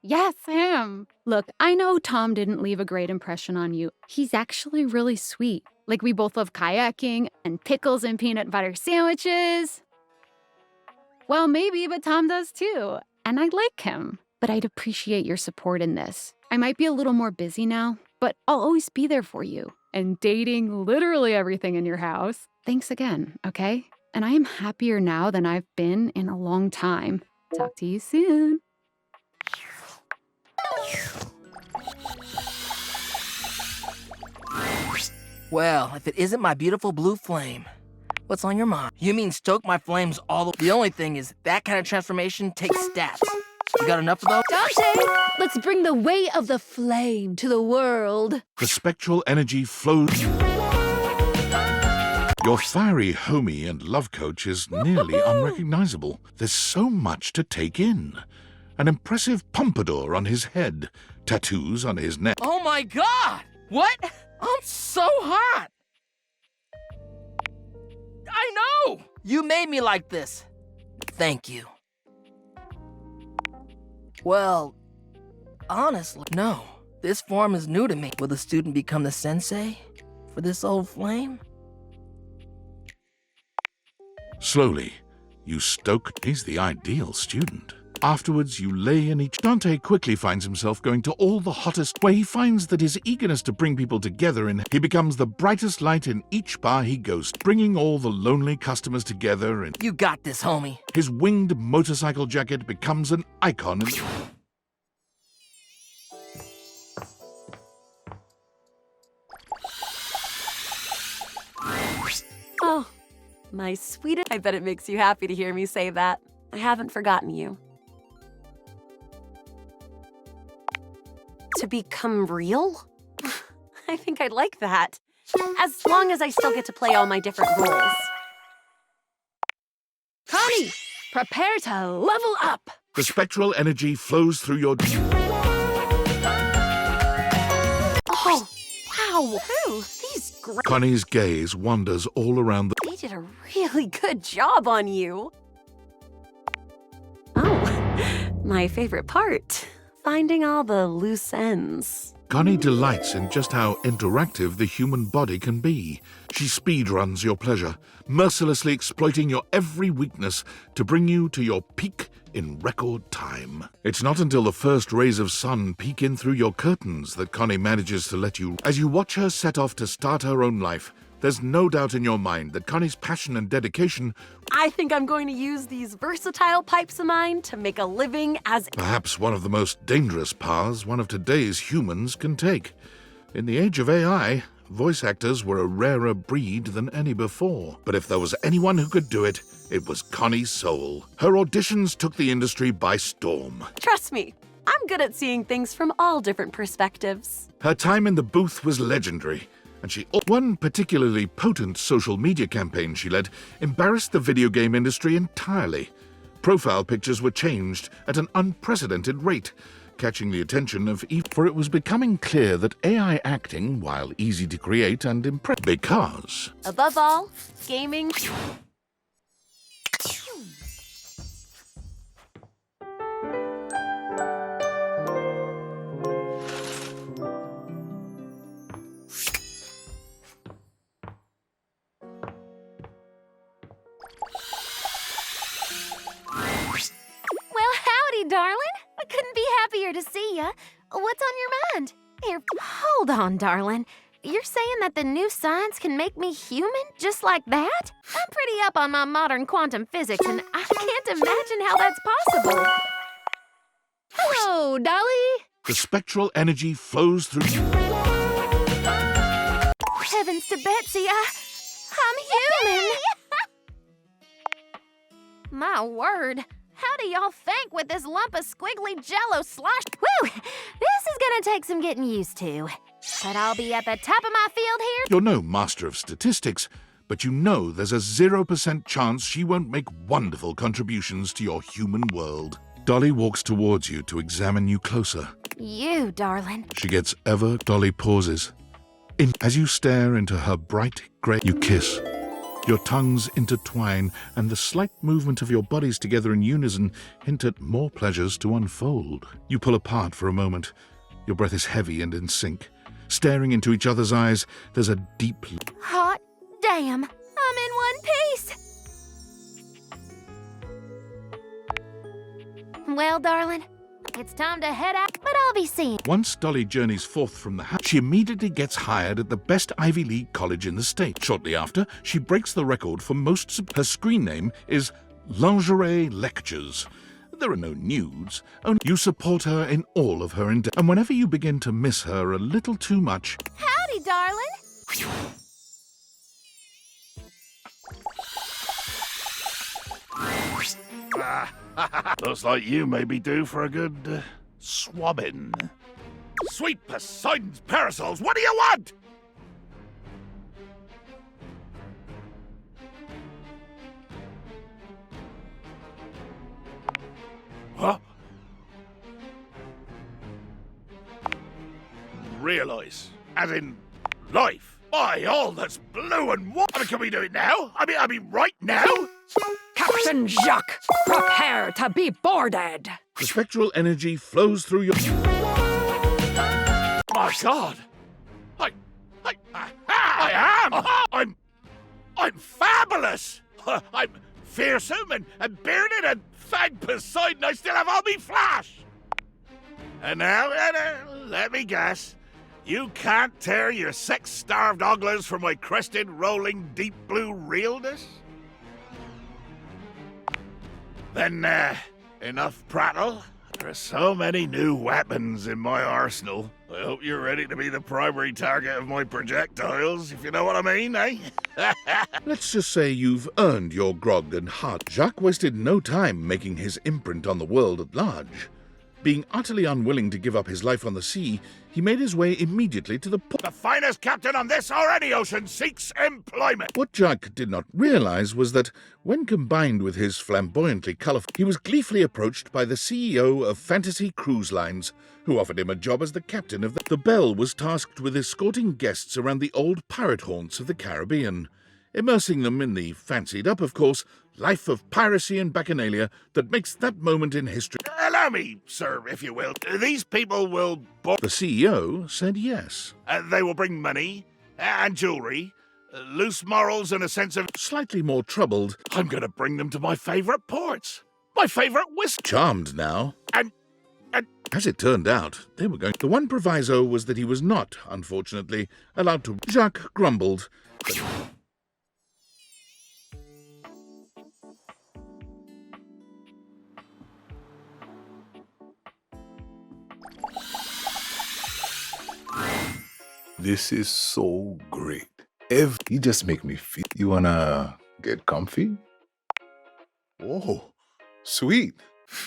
Yes, I am. Look, I know Tom didn't leave a great impression on you. He's actually really sweet. Like, we both love kayaking and pickles and peanut butter sandwiches. Well, maybe, but Tom does too. And I like him. But I'd appreciate your support in this. I might be a little more busy now, but I'll always be there for you. And dating literally everything in your house. Thanks again, okay? And I am happier now than I've been in a long time. Talk to you soon. Well, if it isn't my beautiful blue flame, what's on your mind? You mean stoke my flames all the... The only thing is, that kind of transformation takes stats. You got enough of those? Dante, let's bring the weight of the flame to the world. The spectral energy flows. Your fiery homie and love coach is nearly unrecognizable. There's so much to take in. An impressive pompadour on his head, tattoos on his neck. Oh my god! What? I'm so hot! I know! You made me like this. Thank you. Well, honestly, no. This form is new to me. Will the student become the sensei for this old flame? Slowly, you stoke. He's the ideal student. Afterwards, you lay in each. Dante quickly finds himself going to all the hottest, where he finds that his eagerness to bring people together and he becomes the brightest light in each bar he goes, bringing all the lonely customers together. And you got this, homie. His winged motorcycle jacket becomes an icon in Oh, my sweetest. I bet it makes you happy to hear me say that. I haven't forgotten you. To become real? I think I'd like that. As long as I still get to play all my different roles. Connie, prepare to level up. the spectral energy flows through your... Oh, wow. Ooh, these great. Connie's gaze wanders all around the... They did a really good job on you. Oh, my favorite part. Finding all the loose ends. Connie delights in just how interactive the human body can be. She speedruns your pleasure, mercilessly exploiting your every weakness to bring you to your peak in record time. It's not until the first rays of sun peek in through your curtains that Connie manages to let you... As you watch her set off to start her own life, there's no doubt in your mind that Connie's passion and dedication... I think I'm going to use these versatile pipes of mine to make a living as... Perhaps one of the most dangerous paths one of today's humans can take. In the age of AI, voice actors were a rarer breed than any before. But if there was anyone who could do it, it was Connie Soul. Her auditions took the industry by storm. Trust me, I'm good at seeing things from all different perspectives. Her time in the booth was legendary. And one particularly potent social media campaign she led embarrassed the video game industry entirely. Profile pictures were changed at an unprecedented rate, catching the attention of for it was becoming clear that AI acting, while easy to create and impress, because... Above all, gaming... darling. I couldn't be happier to see ya. What's on your mind? Here, hold on, darling. You're saying that the new science can make me human just like that? I'm pretty up on my modern quantum physics, and I can't imagine how that's possible. Hello, Dolly. The spectral energy flows through you. Heavens to Betsy, I'm human. My word. How do y'all think with this lump of squiggly jello slosh? Whew! This is gonna take some getting used to. But I'll be at the top of my field here. You're no master of statistics, but you know there's a 0% chance she won't make wonderful contributions to your human world. Dolly walks towards you to examine you closer. You, darling. She gets ever. Dolly pauses. As you stare into her bright grey, you kiss. Your tongues intertwine, and the slight movement of your bodies together in unison hint at more pleasures to unfold. You pull apart for a moment. Your breath is heavy and in sync. Staring into each other's eyes, there's a deep... Hot damn. I'm in one piece. Well, darling, it's time to head out, but I'll be seeing. Once Dolly journeys forth from the house, she immediately gets hired at the best Ivy League college in the state. Shortly after, she breaks the record for most... Her screen name is Lingerie Lectures. There are no nudes, only you support her in all of her endeavors. And whenever you begin to miss her a little too much... Howdy, darling. Looks like you may be due for a good swabbing. Sweet Poseidon's parasols, what do you want? Huh? Realise, as in life. Why, all that's blue and white. I mean, can we do it now? I mean, right now? Captain Jacques, prepare to be boarded. The spectral energy flows through your... My God! I am! I'm fabulous! I'm fearsome and bearded, and thank Poseidon I still have all me flash! And now, let me guess. You can't tear your sex-starved oglers from my crested, rolling, deep blue realness? Then, enough prattle. There are so many new weapons in my arsenal. I hope you're ready to be the primary target of my projectiles, if you know what I mean, eh? Let's just say you've earned your grog and heart. Jacques wasted no time making his imprint on the world at large. Being utterly unwilling to give up his life on the sea, he made his way immediately to the port. The finest captain on this or any ocean seeks employment. What Jacques did not realize was that, when combined with his flamboyantly colorful, he was gleefully approached by the CEO of Fantasy Cruise Lines, who offered him a job as the captain of the Belle was tasked with escorting guests around the old pirate haunts of the Caribbean, immersing them in the fancied-up, of course, life of piracy and bacchanalia that makes that moment in history. Allow me, sir, if you will. These people will... The CEO said yes. They will bring money and jewelry, loose morals and a sense of... Slightly more troubled. I'm going to bring them to my favorite ports. My favorite whiskey. Charmed now. And... As it turned out, they were going... The one proviso was that he was not, unfortunately, allowed to... Jacques grumbled. But... This is so great. You just make me feel... You wanna get comfy? Oh, sweet.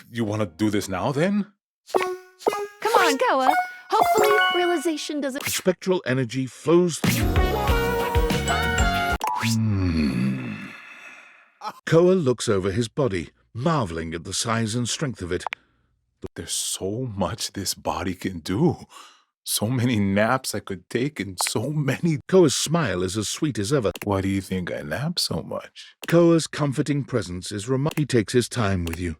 You wanna do this now, then? Come on, Koa. Hopefully, realization doesn't... The spectral energy flows through... Koa looks over his body, marveling at the size and strength of it. There's so much this body can do. So many naps I could take and so many... Koa's smile is as sweet as ever. Why do you think I nap so much? Koa's comforting presence is He takes his time with you.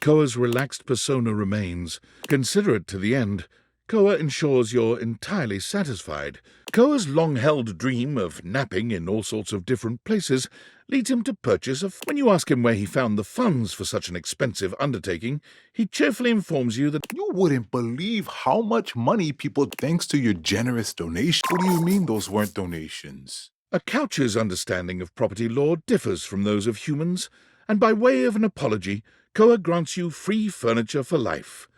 Koa's relaxed persona remains. Considerate to the end, Koa ensures you're entirely satisfied. Koa's long-held dream of napping in all sorts of different places leads him to purchase when you ask him where he found the funds for such an expensive undertaking, he cheerfully informs you that You wouldn't believe how much money people thanks to your generous donation. What do you mean those weren't donations? a couch's understanding of property law differs from those of humans, and by way of an apology, Koa grants you free furniture for life.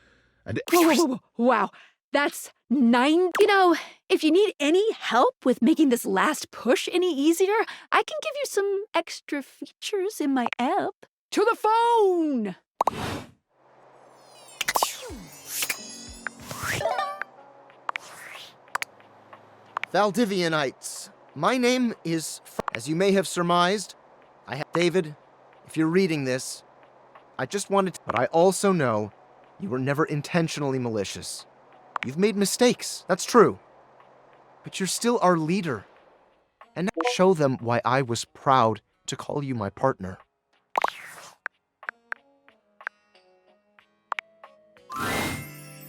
And Whoa. Wow, that's 9. You know, if you need any help with making this last push any easier, I can give you some extra features in my app. To the phone! Valdivianites, my name is, as you may have surmised, David, if you're reading this, I just wanted to, but I also know you were never intentionally malicious. You've made mistakes, that's true. But you're still our leader. And now show them why I was proud to call you my partner.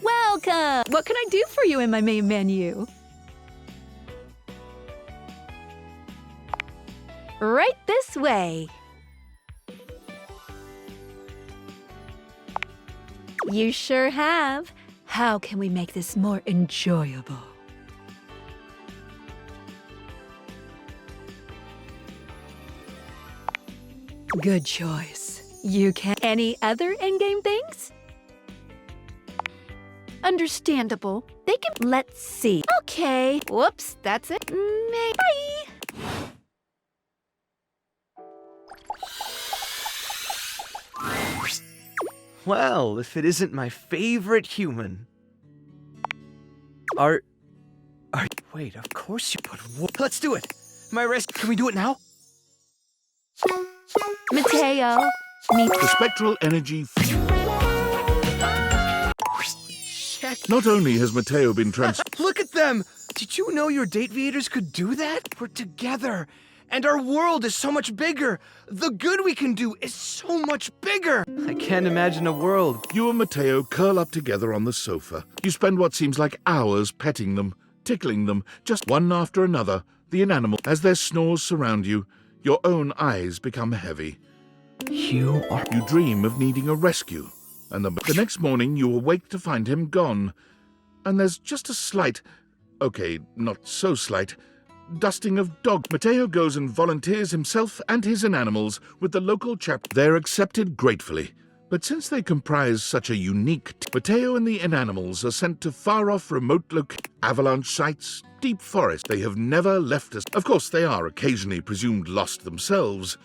Welcome! What can I do for you in my main menu? Right this way. You sure have. How can we make this more enjoyable? Good choice. You can. Any other in-game things? Understandable. They can. Let's see. Okay. Whoops, that's it. Bye. Well, if it isn't my favorite human. Wait, of course you put Let's do it! Am I rest? Can we do it now? Mateo. the spectral energy. Not only has Mateo been Look at them! Did you know your date viators could do that? We're together, and our world is so much bigger. The good we can do is so much bigger. I can't imagine a world. You and Mateo curl up together on the sofa. You spend what seems like hours petting them, tickling them, just one after another, the inanimal. As their snores surround you, your own eyes become heavy. You dream of needing a rescue, and the next morning you awake to find him gone. And there's just a slight, okay, not so slight, dusting of dog. Mateo goes and volunteers himself and his inanimals with the local chap. They're accepted gratefully, but since they comprise such a unique Mateo and the inanimals are sent to far-off remote avalanche sites, deep forest. They have never left us. Of course, they are occasionally presumed lost themselves.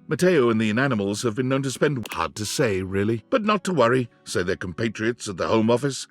Mateo and the inanimals have been known to spend, hard to say, really, but not to worry, say their compatriots at the Home Office.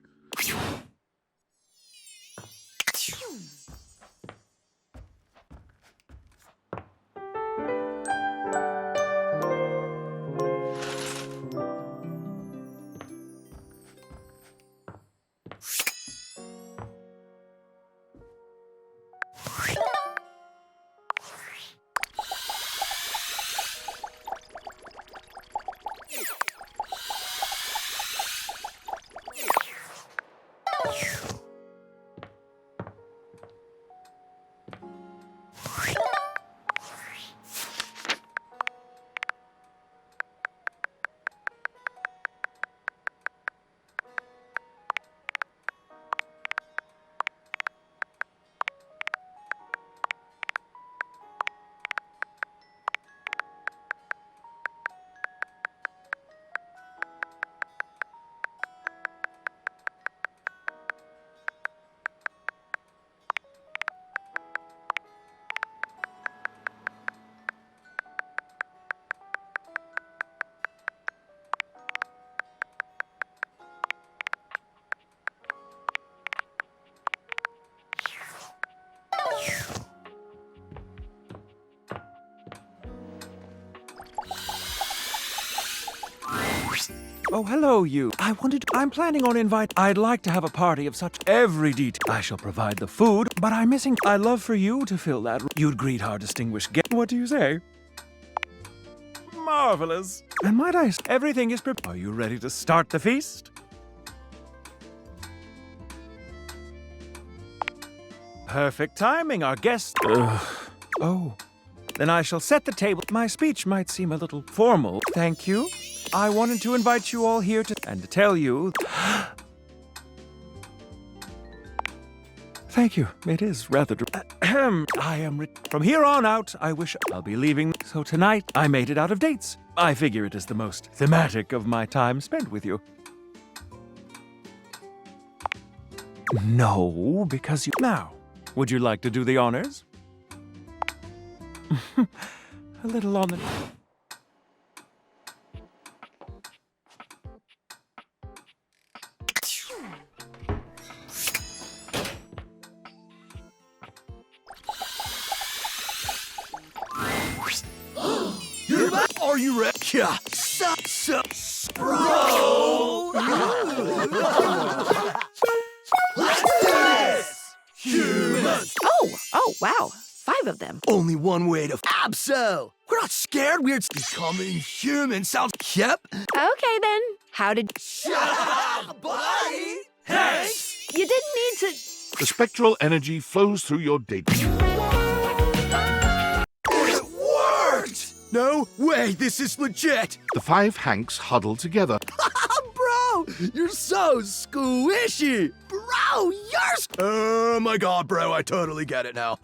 Oh, hello, you. I'm planning on I'd like to have a party of such every detail. I shall provide the food, but I'm missing. I'd love for you to fill that. You'd greet our distinguished guest. What do you say? Marvelous. And might I, everything is prepared. Are you ready to start the feast? Perfect timing, our guest. Oh, then I shall set the table. My speech might seem a little formal. Thank you. I wanted to invite you all here and to tell you. Thank you. It is rather. I am. From here on out, I wish I'll be leaving. So tonight, I made it out of dates. I figure it is the most thematic of my time spent with you. No, because you. Now, would you like to do the honors? A little on the. You're back. Are you ready? Yeah. Bro. Let's do this. Humans. Oh, wow. 5 of them. Only one way to. Abso. We're not scared. We're becoming human. Sounds. Yep. Okay, then. How did. Shut up, buddy. Hey. You didn't need to. The spectral energy flows through your date. It worked! No way, this is legit! The 5 Hanks huddle together. Bro, you're so squishy! Bro, oh my god, bro, I totally get it now.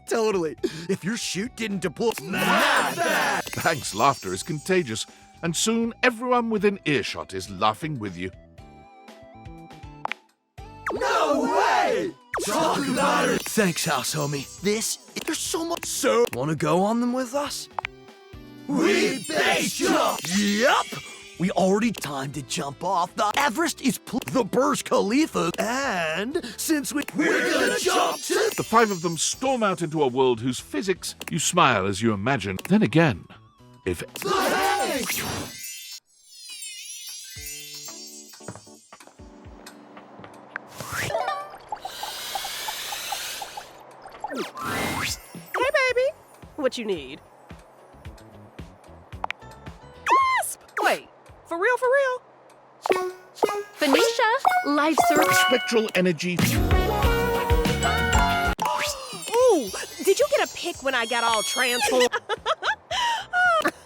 Totally. If your chute didn't deploy. Hank's laughter is contagious, and soon everyone within earshot is laughing with you. No way! Talk about it! Thanks, house homie. There's so much. So, wanna go on them with us? We base jump! Yep! We already time to jump off. The Everest is the Burj Khalifa, and since we're gonna jump to. The 5 of them storm out into a world whose physics you smile as you imagine. Then again, if. Hey, baby. What you need? Gasp! Wait, for real, for real? Phoenicia, life surge. Spectral energy. Ooh, did you get a pic when I got all transformed?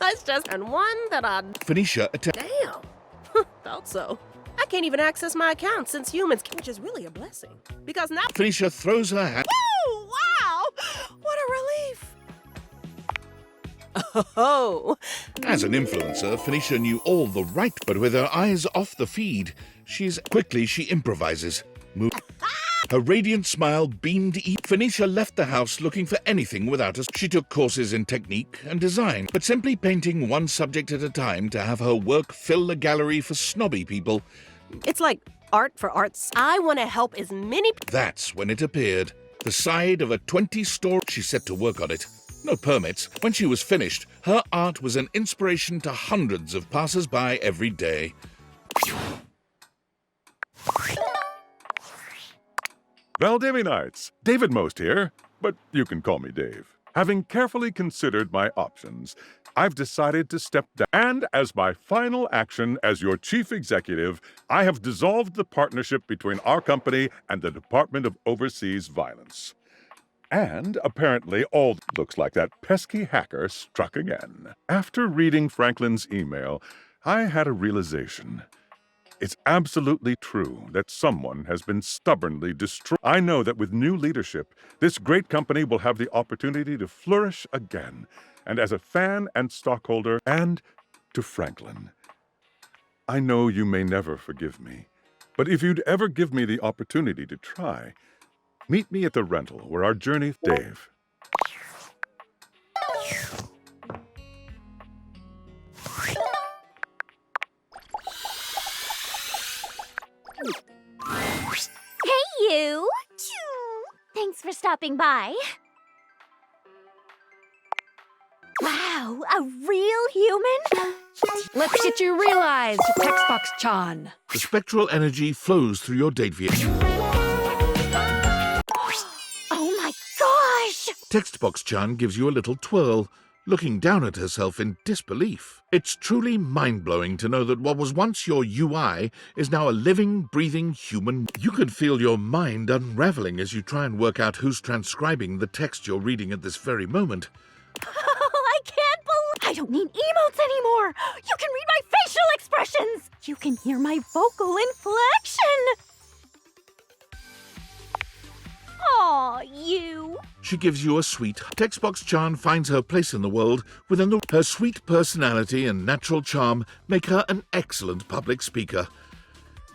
That's just and one that I. Phoenicia attack. Damn. Thought so. I can't even access my account since humans, which is really a blessing. Because now. Phoenicia throws her hand. Woo! Wow! What a relief. Oh. As an influencer, Phoenicia knew all the right, but with her eyes off the feed, she improvises. Her radiant smile beamed. Phoenicia left the house looking for anything without us. She took courses in technique and design, but simply painting one subject at a time to have her work fill a gallery for snobby people. It's like art for arts. I want to help as many. That's when it appeared. The side of a 20-story. She set to work on it. No permits. When she was finished, her art was an inspiration to hundreds of passers-by every day. Valdivinites, David Most here, but you can call me Dave. Having carefully considered my options, I've decided to step down. And as my final action as your chief executive, I have dissolved the partnership between our company and the Department of Overseas Violence. And apparently all looks like that pesky hacker struck again. After reading Franklin's email, I had a realization. It's absolutely true that someone has been stubbornly destroyed. I know that with new leadership, this great company will have the opportunity to flourish again. And as a fan and stockholder, and to Franklin, I know you may never forgive me, but if you'd ever give me the opportunity to try, meet me at the rental where our journey, Dave. Hey, you! Thanks for stopping by. Wow, a real human? Let's get you realized, Textbox-chan. The spectral energy flows through your date vehicle. Oh my gosh! Textbox-chan gives you a little twirl. looking down at herself in disbelief. It's truly mind-blowing to know that what was once your UI is now a living, breathing human. You can feel your mind unraveling as you try and work out who's transcribing the text you're reading at this very moment. I can't believe I don't need emotes anymore. You can read my facial expressions. You can hear my vocal inflection. Aw, you. She gives you a sweet. Textbox Chan finds her place in the world within the... Her sweet personality and natural charm make her an excellent public speaker.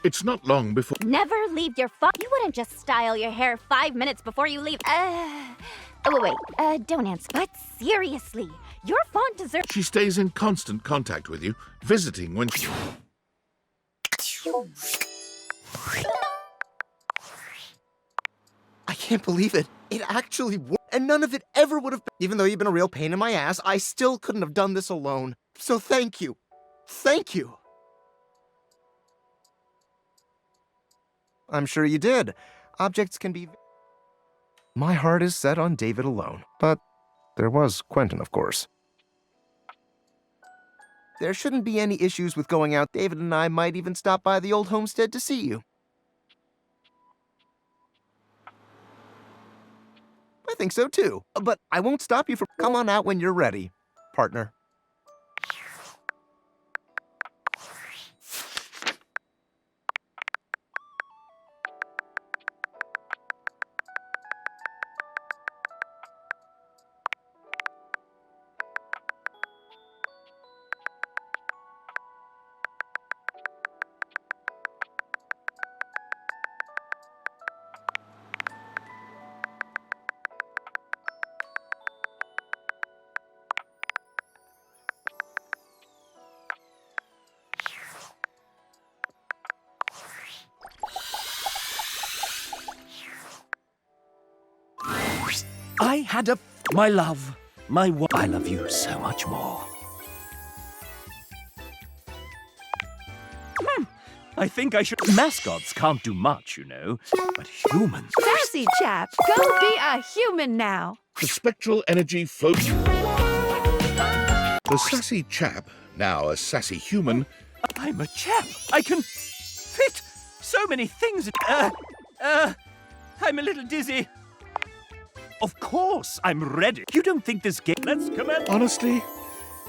It's not long before... Never leave your phone. You wouldn't just style your hair 5 minutes before you leave. Wait, don't answer. But seriously, your font deserves... She stays in constant contact with you, visiting when she... I can't believe it. It actually worked, and none of it ever would have been. Even though you've been a real pain in my ass, I still couldn't have done this alone. So thank you. Thank you. I'm sure you did. Objects can be... My heart is set on David alone. But there was Quentin, of course. There shouldn't be any issues with going out. David and I might even stop by the old homestead to see you. I think so too, but I won't stop you from... Come on out when you're ready, partner. I had a... My love. I love you so much more. I think I should... Mascots can't do much, you know. But humans... Sassy chap, go be a human now. The spectral energy flows... The sassy chap, now a sassy human... I'm a chap. I can fit so many things. I'm a little dizzy. Of course, I'm ready. You don't think this game... Let's commence. Honestly,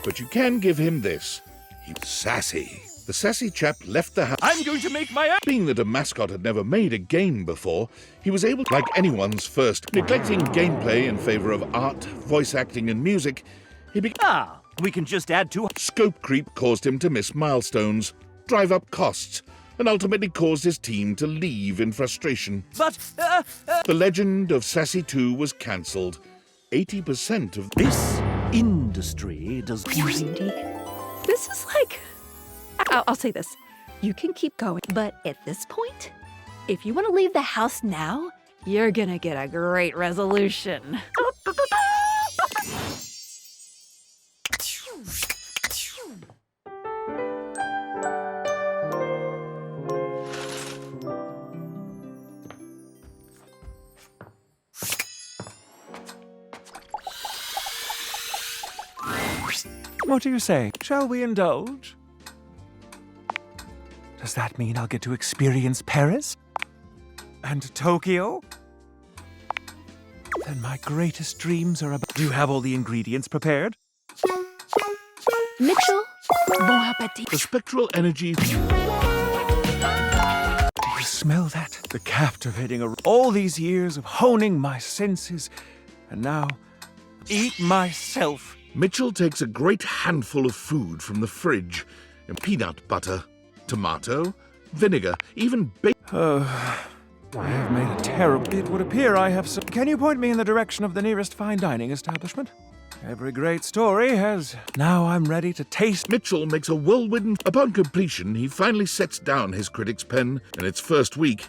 but you can give him this. He's sassy. The sassy chap left the house. I'm going to make my own. Being that a mascot had never made a game before, he was able, like anyone's first, neglecting gameplay in favor of art, voice acting, and music. We can just add to... Scope creep caused him to miss milestones, drive up costs, and ultimately caused his team to leave in frustration. But, The legend of Sassy 2 was cancelled. 80% of... This industry does... This is like... I'll say this. You can keep going, but at this point, if you want to leave the house now, you're gonna get a great resolution. What do you say? Shall we indulge? Does that mean I'll get to experience Paris? And Tokyo? Then my greatest dreams are about... Do you have all the ingredients prepared? Mitchell, bon appetit. The spectral energy... Do you smell that? The captivating aroma. All these years of honing my senses, and now eat myself. Mitchell takes a great handful of food from the fridge, and peanut butter, tomato, vinegar, even bacon. I have made a terrible... It would appear I have some... Can you point me in the direction of the nearest fine dining establishment? Every great story has... Now I'm ready to taste... Mitchell makes a whirlwind... Upon completion, he finally sets down his critic's pen. In its first week,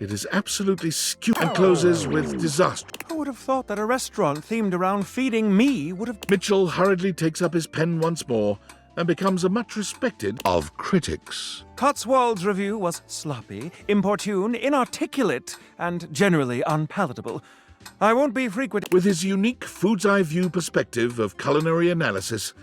it is absolutely skewed and closes with disaster. Who would have thought that a restaurant themed around feeding me would have... Mitchell hurriedly takes up his pen once more and becomes a much respected of critics. Cotswold's review was sloppy, importune, inarticulate, and generally unpalatable. I won't be frequent. With his unique food's eye view perspective of culinary analysis,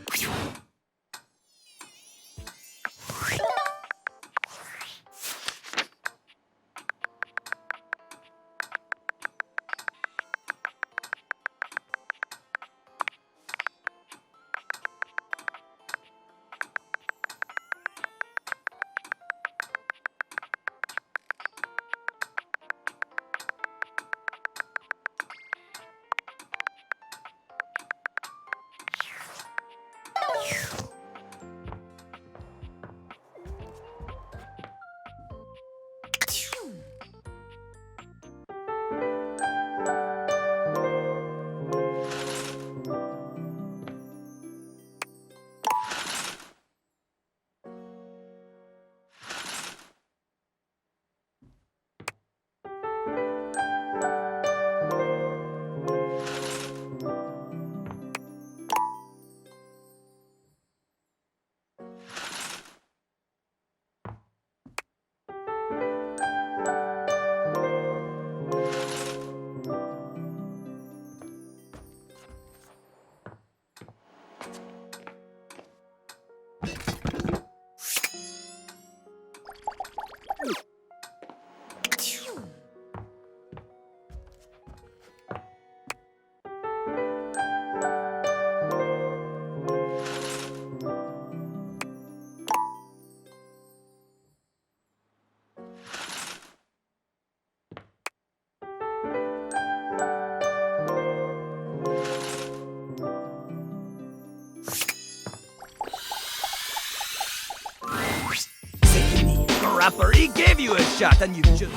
Rapper, he gave you a shot and you just...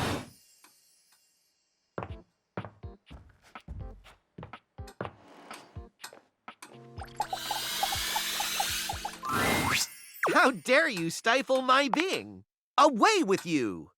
How dare you stifle my being? Away with you!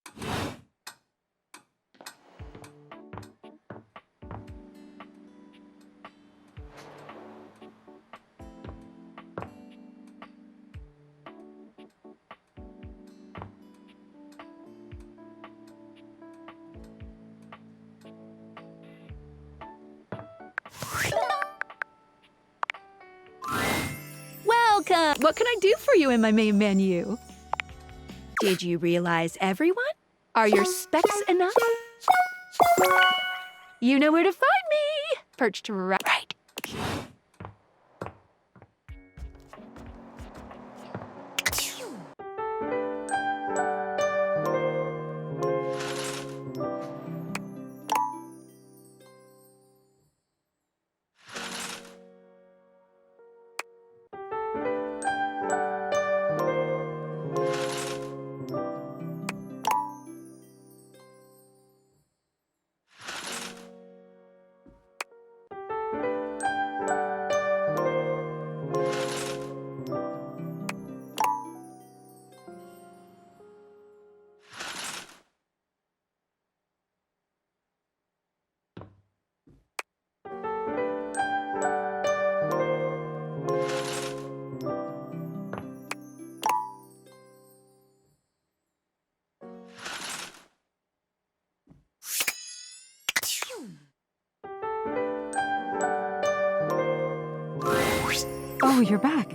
Welcome! What can I do for you in my main menu? Did you realize, everyone? Are your specs enough? You know where to find me! Perched right. Oh, you're back.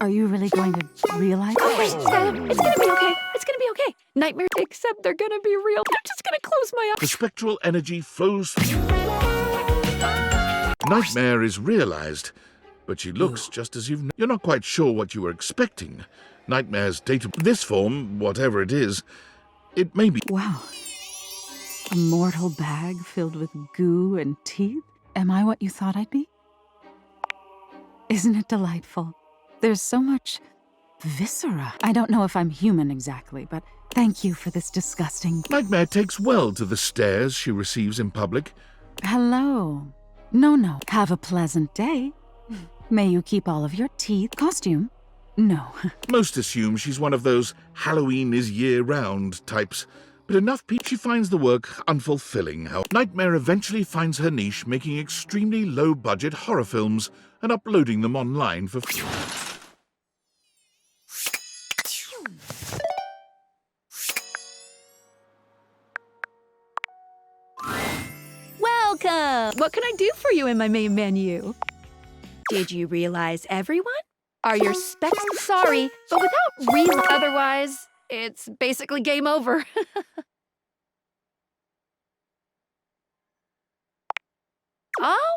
Are you really going to realize? Okay, Skylar, it's gonna be okay. It's gonna be okay. Nightmare, except they're gonna be real. I'm just gonna close my eyes. the spectral energy flows through. Nightmare is realized, but she looks just as you're not quite sure what you were expecting. Nightmare's data, this form, whatever it is, it may be. Wow. A mortal bag filled with goo and teeth? Am I what you thought I'd be? Isn't it delightful? There's so much viscera. I don't know if I'm human exactly, but thank you for this disgusting... Nightmare takes well to the stares she receives in public. Hello. No. Have a pleasant day. May you keep all of your teeth. Costume? No. Most assume she's one of those Halloween is year-round types, but enough people she finds the work unfulfilling. How Nightmare eventually finds her niche making extremely low-budget horror films and uploading them online for... welcome. What can I do for you in my main menu? Did you realize everyone? Are your specs sorry, but without real otherwise, it's basically game over. Oh,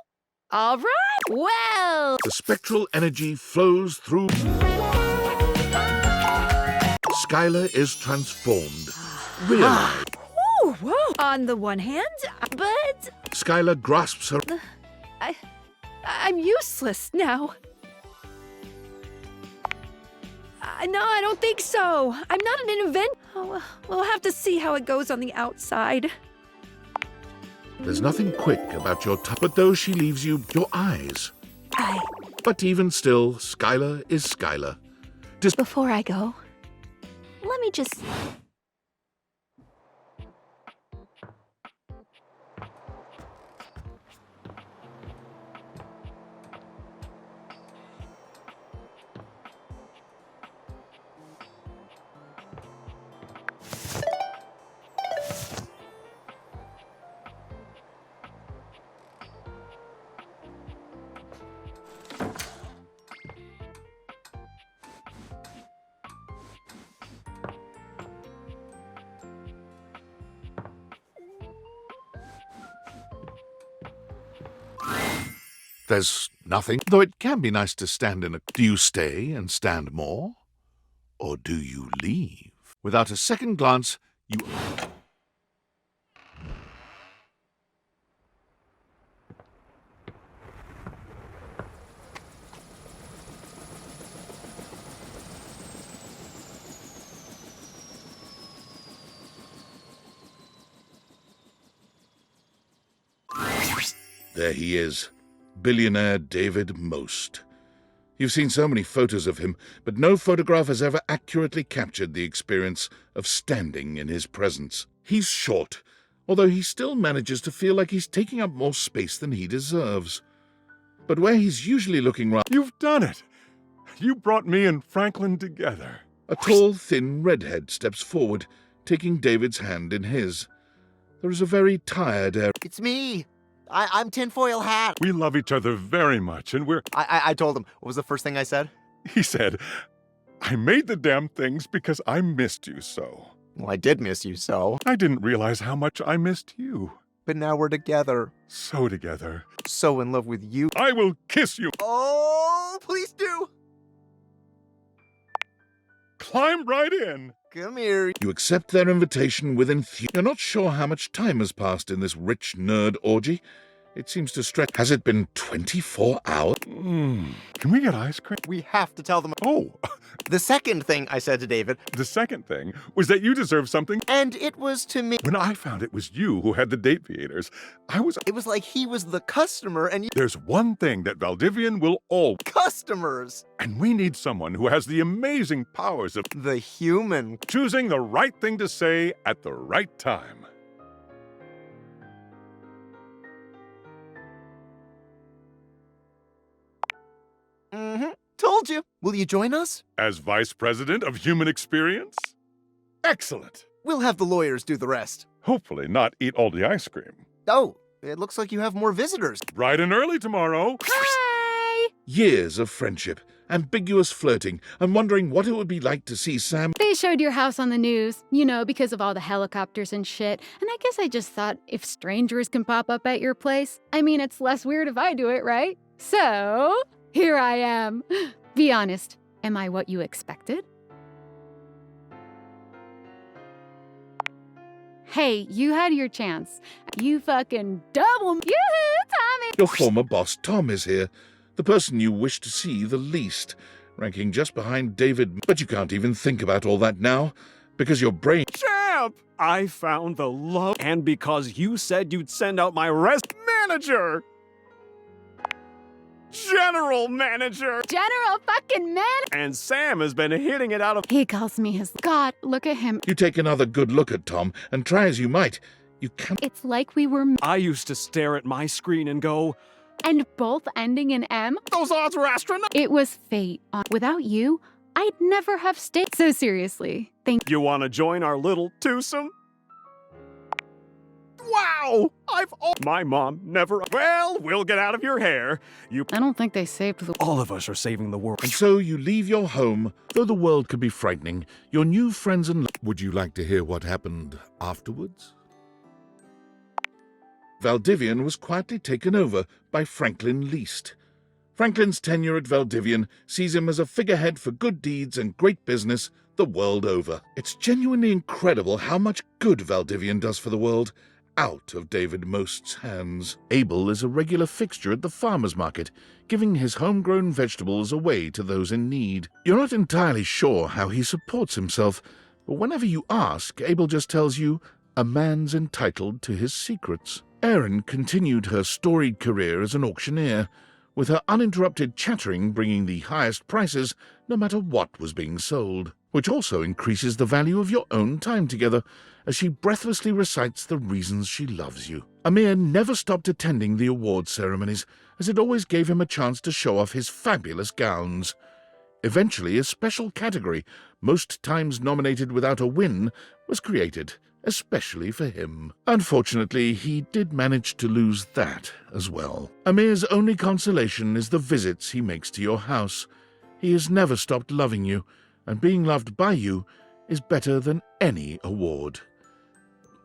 all right. Well, The spectral energy flows through. Skylar is transformed. Realize. whoa, whoa. On the one hand, but Skylar grasps her. I'm useless now. No, I don't think so. I'm not an inventor. Oh, we'll have to see how it goes on the outside. There's nothing quick about your but though she leaves you your eyes. But even still, Skylar is Skylar. Before I go, let me just... There's nothing, though it can be nice to stand in a... Do you stay and stand more? Or do you leave? Without a second glance, you... There he is. Billionaire David Most. You've seen so many photos of him, but no photograph has ever accurately captured the experience of standing in his presence. He's short, although he still manages to feel like he's taking up more space than he deserves. But where he's usually looking right... You've done it! You brought me and Franklin together. A tall, thin redhead steps forward, taking David's hand in his. There is a very tired air. It's me. I'm Tinfoil Hat. We love each other very much, and we're... I told him. What was the first thing I said? He said, I made the damn things because I missed you so. Well, I did miss you so. I didn't realize how much I missed you. But now we're together. So together. So in love with you. I will kiss you. Oh, please do. Climb right in. Come here. You accept their invitation with enthusiasm. You're not sure how much time has passed in this rich nerd orgy. It seems to stretch. Has it been 24 hours? Can we get ice cream? We have to tell them. Oh. The second thing I said to David. The second thing was that you deserve something. And it was to me. When I found it was you who had the date theaters, It was like he was the customer and you... There's one thing that Valdivian will all... Customers! And we need someone who has the amazing powers of... The human. Choosing the right thing to say at the right time. Told you. Will you join us? As Vice President of Human Experience? Excellent. We'll have the lawyers do the rest. Hopefully not eat all the ice cream. Oh, it looks like you have more visitors. Bright and early tomorrow. Hi! Years of friendship, ambiguous flirting, and wondering what it would be like to see Sam. They showed your house on the news, you know, because of all the helicopters and shit. And I guess I just thought if strangers can pop up at your place, I mean, it's less weird if I do it, right? So, here I am. Be honest, am I what you expected? Hey, you had your chance. You fucking double. Yoo-hoo, Tommy! Your former boss, Tom, is here. The person you wish to see the least, ranking just behind David. But you can't even think about all that now, because your brain... Champ! I found the love, and because you said you'd send out my manager! General manager! General fucking man! And Sam has been hitting it out of... He calls me his God, look at him. You take another good look at Tom, and try as you might, you can't... It's like we were... I used to stare at my screen and go... And both ending in M? Those odds were astronomical! It was fate. Without you, I'd never have stayed. So seriously, thank you. You want to join our little twosome? Wow! My mom never. Well, we'll get out of your hair. I don't think they saved the. All of us are saving the world. And so you leave your home, though the world can be frightening. Your new friends and... Would you like to hear what happened afterwards? Valdivian was quietly taken over by Franklin Least. Franklin's tenure at Valdivian sees him as a figurehead for good deeds and great business the world over. It's genuinely incredible how much good Valdivian does for the world out of David Most's hands. Abel is a regular fixture at the farmer's market, giving his homegrown vegetables away to those in need. You're not entirely sure how he supports himself, but whenever you ask, Abel just tells you a man's entitled to his secrets. Erin continued her storied career as an auctioneer, with her uninterrupted chattering bringing the highest prices no matter what was being sold, which also increases the value of your own time together as she breathlessly recites the reasons she loves you. Amir never stopped attending the award ceremonies, as it always gave him a chance to show off his fabulous gowns. Eventually, a special category, most times nominated without a win, was created, especially for him. Unfortunately, he did manage to lose that as well. Amir's only consolation is the visits he makes to your house. He has never stopped loving you, and being loved by you is better than any award.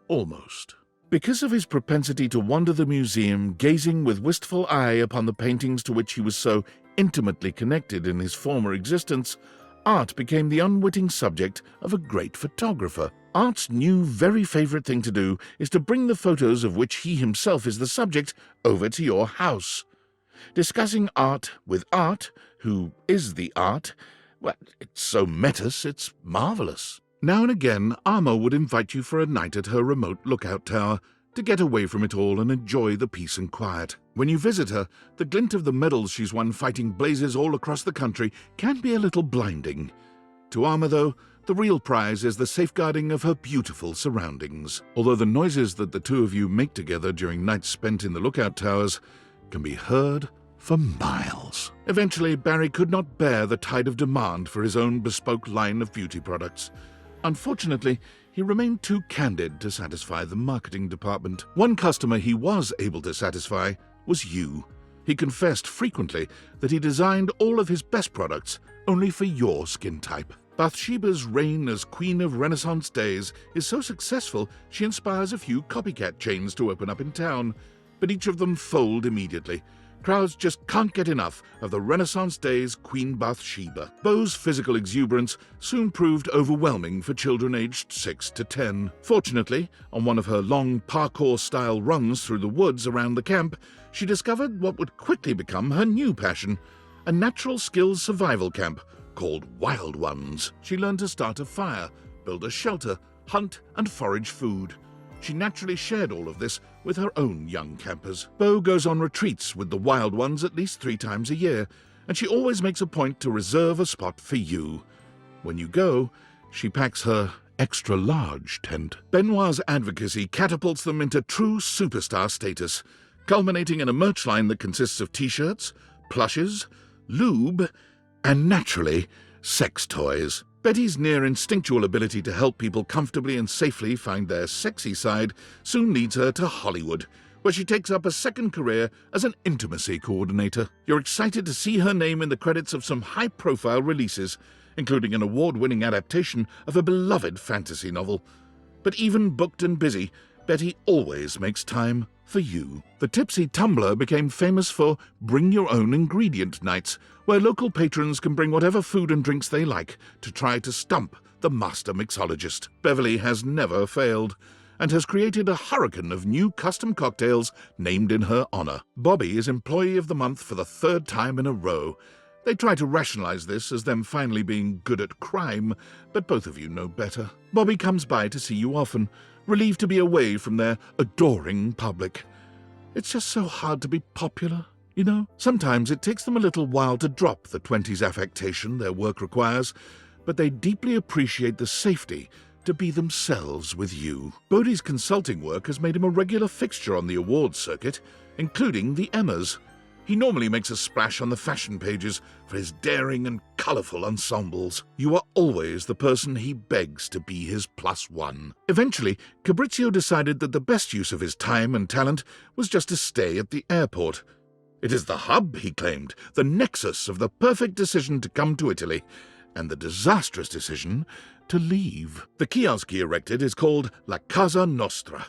Almost. Because of his propensity to wander the museum, gazing with wistful eye upon the paintings to which he was so intimately connected in his former existence, Art became the unwitting subject of a great photographer. Art's new very favorite thing to do is to bring the photos of which he himself is the subject over to your house. Discussing art with Art, who is the art, well, it's so metis, it's marvelous. Now and again, Arma would invite you for a night at her remote lookout tower to get away from it all and enjoy the peace and quiet. When you visit her, the glint of the medals she's won fighting blazes all across the country can be a little blinding. To Arma, though, the real prize is the safeguarding of her beautiful surroundings. Although the noises that the two of you make together during nights spent in the lookout towers can be heard for miles. Eventually, Barry could not bear the tide of demand for his own bespoke line of beauty products. Unfortunately, he remained too candid to satisfy the marketing department. One customer he was able to satisfy was you. He confessed frequently that he designed all of his best products only for your skin type. Bathsheba's reign as Queen of Renaissance days is so successful she inspires a few copycat chains to open up in town, but each of them fold immediately. Crowds just can't get enough of the Renaissance days Queen Bathsheba. Beau's physical exuberance soon proved overwhelming for children aged 6 to 10. Fortunately, on one of her long parkour-style runs through the woods around the camp, she discovered what would quickly become her new passion, a natural skills survival camp called Wild Ones. She learned to start a fire, build a shelter, hunt and forage food. She naturally shared all of this with her own young campers. Beau goes on retreats with the Wild Ones at least 3 times a year, and she always makes a point to reserve a spot for you. When you go, she packs her extra-large tent. Benoit's advocacy catapults them into true superstar status, culminating in a merch line that consists of t-shirts, plushes, lube, and naturally, sex toys. Betty's near instinctual ability to help people comfortably and safely find their sexy side soon leads her to Hollywood, where she takes up a second career as an intimacy coordinator. You're excited to see her name in the credits of some high-profile releases, including an award-winning adaptation of a beloved fantasy novel. But even booked and busy, Betty always makes time for you. The Tipsy Tumbler became famous for Bring Your Own Ingredient nights, where local patrons can bring whatever food and drinks they like to try to stump the master mixologist. Beverly has never failed, and has created a hurricane of new custom cocktails named in her honor. Bobby is Employee of the Month for the 3rd time in a row. They try to rationalize this as them finally being good at crime, but both of you know better. Bobby comes by to see you often, relieved to be away from their adoring public. It's just so hard to be popular, you know? Sometimes it takes them a little while to drop the 20s affectation their work requires, but they deeply appreciate the safety to be themselves with you. Bodhi's consulting work has made him a regular fixture on the awards circuit, including the Emmas. He normally makes a splash on the fashion pages for his daring and colourful ensembles. You are always the person he begs to be his +1. Eventually, Fabrizio decided that the best use of his time and talent was just to stay at the airport. It is the hub, he claimed, the nexus of the perfect decision to come to Italy, and the disastrous decision to leave. The kiosk he erected is called La Casa Nostra,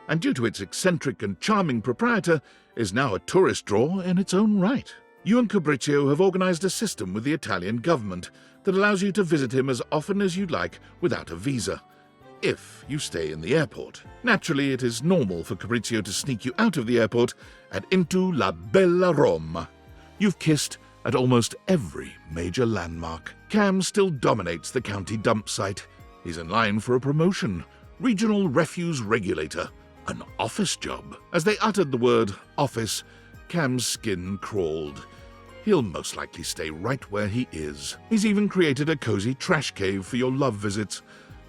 and due to its eccentric and charming proprietor, is now a tourist draw in its own right. You and Fabrizio have organized a system with the Italian government that allows you to visit him as often as you like without a visa, if you stay in the airport. Naturally, it is normal for Fabrizio to sneak you out of the airport and into La Bella Roma. You've kissed at almost every major landmark. Cam still dominates the county dump site. He's in line for a promotion, regional refuse regulator, an office job. As they uttered the word office, Cam's skin crawled. He'll most likely stay right where he is. He's even created a cozy trash cave for your love visits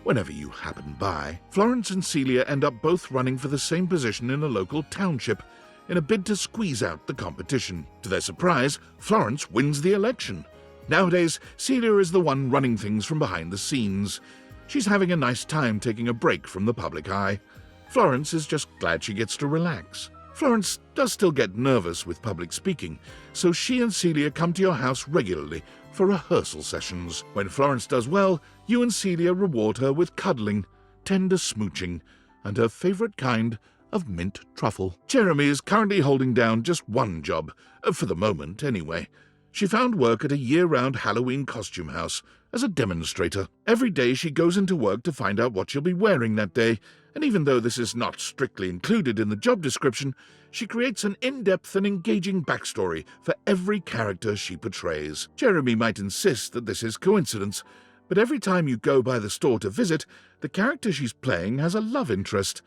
whenever you happen by. Florence and Celia end up both running for the same position in a local township in a bid to squeeze out the competition. To their surprise, Florence wins the election. Nowadays, Celia is the one running things from behind the scenes. She's having a nice time taking a break from the public eye. Florence is just glad she gets to relax. Florence does still get nervous with public speaking, so she and Celia come to your house regularly for rehearsal sessions. When Florence does well, you and Celia reward her with cuddling, tender smooching, and her favorite kind of mint truffle. Jeremy is currently holding down just one job, for the moment anyway. She found work at a year-round Halloween costume house as a demonstrator. Every day she goes into work to find out what she'll be wearing that day, and even though this is not strictly included in the job description, she creates an in-depth and engaging backstory for every character she portrays. Jeremy might insist that this is coincidence, but every time you go by the store to visit, the character she's playing has a love interest.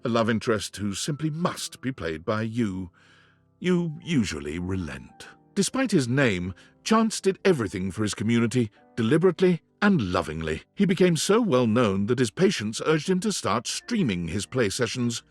A love interest who simply must be played by you. You usually relent. Despite his name, Chance did everything for his community, deliberately and lovingly. He became so well known that his patients urged him to start streaming his play sessions.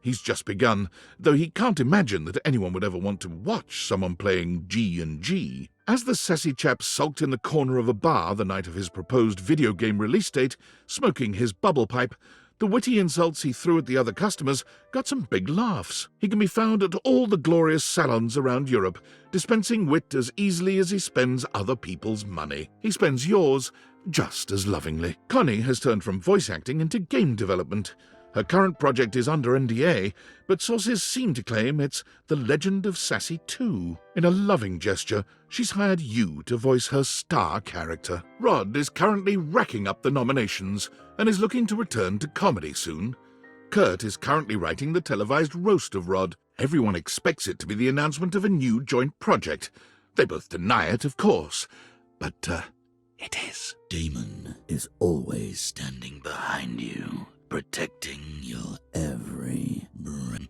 He's just begun, though he can't imagine that anyone would ever want to watch someone playing G&G. As the sassy chap sulked in the corner of a bar the night of his proposed video game release date, smoking his bubble pipe, the witty insults he threw at the other customers got some big laughs. He can be found at all the glorious salons around Europe, dispensing wit as easily as he spends other people's money. He spends yours just as lovingly. Connie has turned from voice acting into game development. Her current project is under NDA, but sources seem to claim it's The Legend of Sassy 2. In a loving gesture, she's hired you to voice her star character. Rod is currently racking up the nominations and is looking to return to comedy soon. Kurt is currently writing the televised roast of Rod. Everyone expects it to be the announcement of a new joint project. They both deny it, of course, but it is. Damon is always standing behind you, protecting your every breath.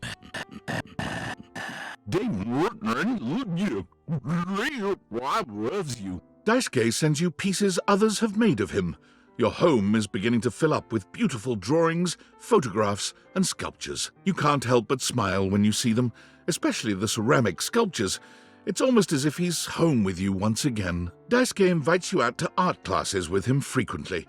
Daisuke sends you pieces others have made of him. Your home is beginning to fill up with beautiful drawings, photographs, and sculptures. You can't help but smile when you see them, especially the ceramic sculptures. It's almost as if he's home with you once again. Daisuke invites you out to art classes with him frequently.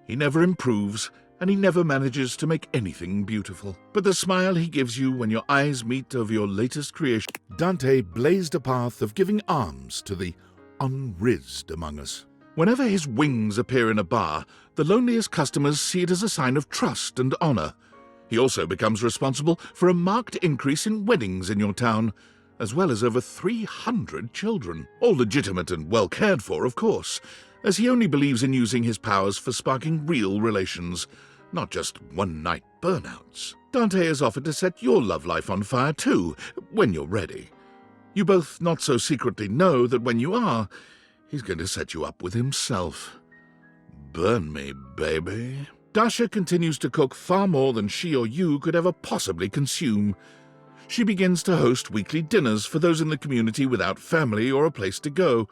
He never improves, and he never manages to make anything beautiful. But the smile he gives you when your eyes meet over your latest creation. Dante blazed a path of giving alms to the unrizzed among us. Whenever his wings appear in a bar, the loneliest customers see it as a sign of trust and honor. He also becomes responsible for a marked increase in weddings in your town, as well as over 300 children. All legitimate and well cared for, of course, as he only believes in using his powers for sparking real relations, not just one-night burnouts. Dante has offered to set your love life on fire too, when you're ready. You both not so secretly know that when you are, he's going to set you up with himself. Burn me, baby. Dasha continues to cook far more than she or you could ever possibly consume. She begins to host weekly dinners for those in the community without family or a place to go,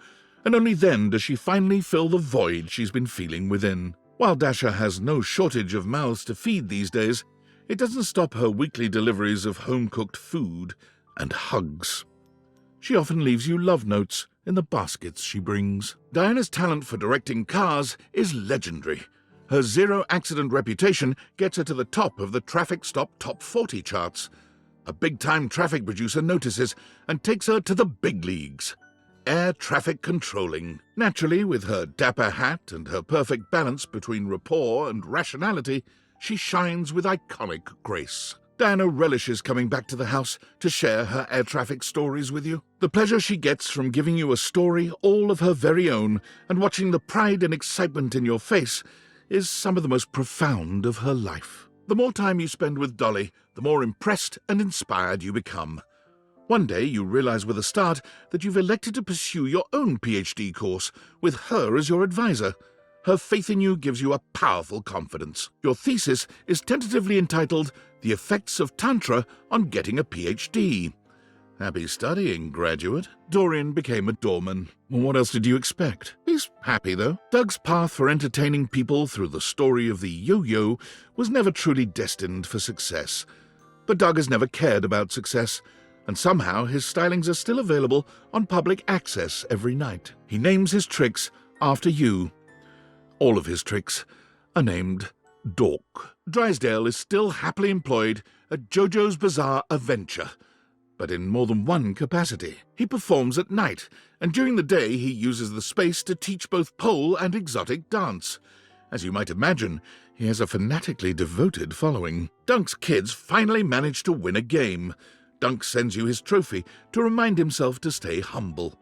and only then does she finally fill the void she's been feeling within. While Dasha has no shortage of mouths to feed these days, it doesn't stop her weekly deliveries of home-cooked food and hugs. She often leaves you love notes in the baskets she brings. Diana's talent for directing cars is legendary. Her zero-accident reputation gets her to the top of the Traffic Stop Top 40 charts. A big-time traffic producer notices and takes her to the big leagues. Air traffic controlling. Naturally, with her dapper hat and her perfect balance between rapport and rationality, she shines with iconic grace. Diana relishes coming back to the house to share her air traffic stories with you. The pleasure she gets from giving you a story all of her very own and watching the pride and excitement in your face is some of the most profound of her life. The more time you spend with Dolly, the more impressed and inspired you become. One day you realize with a start that you've elected to pursue your own PhD course with her as your advisor. Her faith in you gives you a powerful confidence. Your thesis is tentatively entitled The Effects of Tantra on Getting a PhD. Happy studying, graduate. Dorian became a doorman. What else did you expect? He's happy, though. Doug's path for entertaining people through the story of the yo-yo was never truly destined for success. But Doug has never cared about success, and somehow his stylings are still available on public access every night. He names his tricks after you. All of his tricks are named Dork. Drysdale is still happily employed at JoJo's Bizarre Adventure, but in more than one capacity. He performs at night, and during the day he uses the space to teach both pole and exotic dance. As you might imagine, he has a fanatically devoted following. Dunk's kids finally manage to win a game. Dunk sends you his trophy to remind himself to stay humble.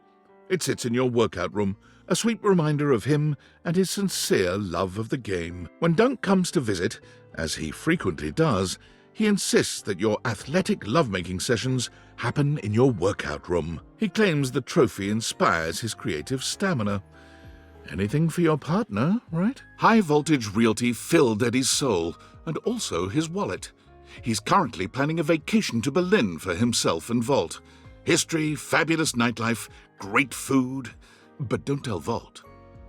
It sits in your workout room, a sweet reminder of him and his sincere love of the game. When Dunk comes to visit, as he frequently does, he insists that your athletic lovemaking sessions happen in your workout room. He claims the trophy inspires his creative stamina. Anything for your partner, right? High Voltage Realty filled Eddie's soul, and also his wallet. He's currently planning a vacation to Berlin for himself and Volt. History, fabulous nightlife, great food. But don't tell Volt.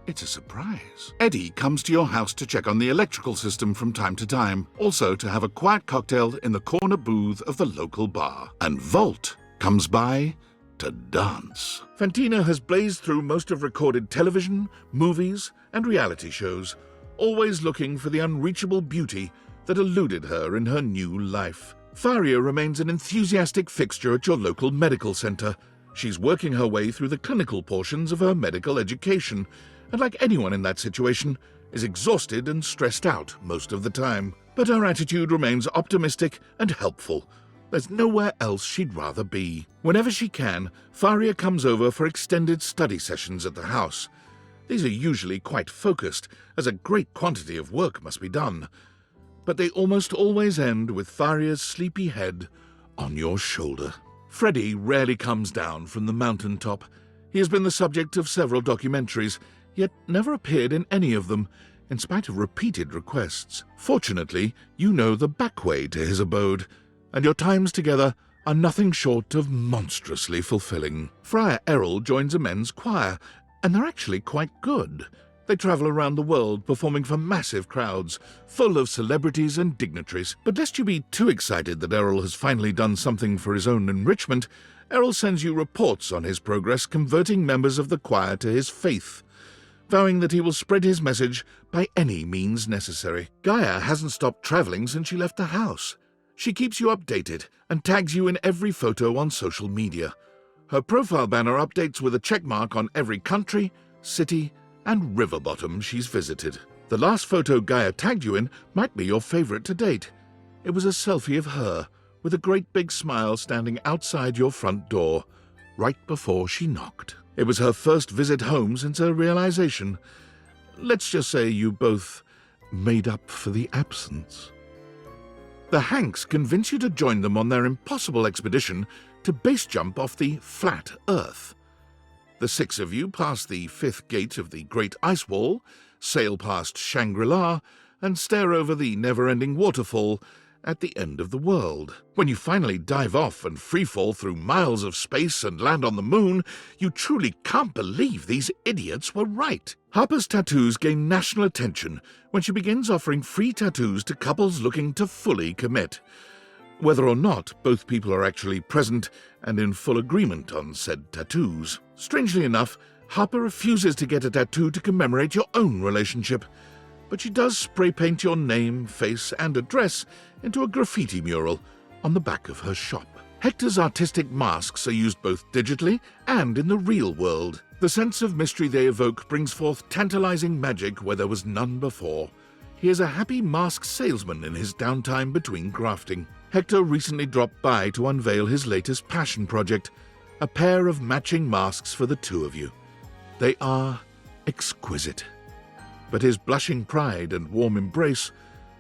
It's a surprise. Eddie comes to your house to check on the electrical system from time to time, also to have a quiet cocktail in the corner booth of the local bar. And Volt comes by to dance. Fantina has blazed through most of recorded television, movies, and reality shows, always looking for the unreachable beauty that eluded her in her new life. Faria remains an enthusiastic fixture at your local medical center. She's working her way through the clinical portions of her medical education, and like anyone in that situation, is exhausted and stressed out most of the time. But her attitude remains optimistic and helpful. There's nowhere else she'd rather be. Whenever she can, Faria comes over for extended study sessions at the house. These are usually quite focused, as a great quantity of work must be done. But they almost always end with Faria's sleepy head on your shoulder. Freddy rarely comes down from the mountaintop. He has been the subject of several documentaries, yet never appeared in any of them, in spite of repeated requests. Fortunately, you know the back way to his abode, and your times together are nothing short of monstrously fulfilling. Friar Errol joins a men's choir, and they're actually quite good. They travel around the world performing for massive crowds, full of celebrities and dignitaries. But lest you be too excited that Errol has finally done something for his own enrichment, Errol sends you reports on his progress converting members of the choir to his faith, vowing that he will spread his message by any means necessary. Gaia hasn't stopped traveling since she left the house. She keeps you updated and tags you in every photo on social media. Her profile banner updates with a checkmark on every country, city, and river bottom she's visited. The last photo Gaia tagged you in might be your favorite to date. It was a selfie of her, with a great big smile standing outside your front door, right before she knocked. It was her first visit home since her realization. Let's just say you both made up for the absence. The Hanks convince you to join them on their impossible expedition to base jump off the flat Earth. The six of you pass the fifth gate of the Great Ice Wall, sail past Shangri-La, and stare over the never-ending waterfall at the end of the world. When you finally dive off and freefall through miles of space and land on the moon, you truly can't believe these idiots were right. Harper's tattoos gain national attention when she begins offering free tattoos to couples looking to fully commit. whether or not both people are actually present and in full agreement on said tattoos. Strangely enough, Harper refuses to get a tattoo to commemorate your own relationship, but she does spray paint your name, face, and address into a graffiti mural on the back of her shop. Hector's artistic masks are used both digitally and in the real world. The sense of mystery they evoke brings forth tantalizing magic where there was none before. He is a happy mask salesman in his downtime between grafting. Hector recently dropped by to unveil his latest passion project, a pair of matching masks for the two of you. They are exquisite. But his blushing pride and warm embrace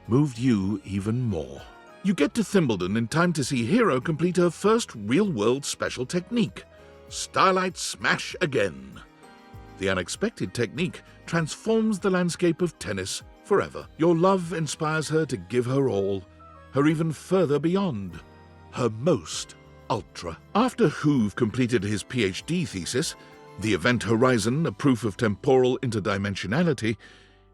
moved you even more. You get to Thimbledon in time to see Hero complete her first real-world special technique, Starlight Smash Again. The unexpected technique transforms the landscape of tennis forever. Your love inspires her to give her all, her even further beyond, her most ultra. After Hoove completed his PhD thesis, The Event Horizon, a proof of temporal interdimensionality,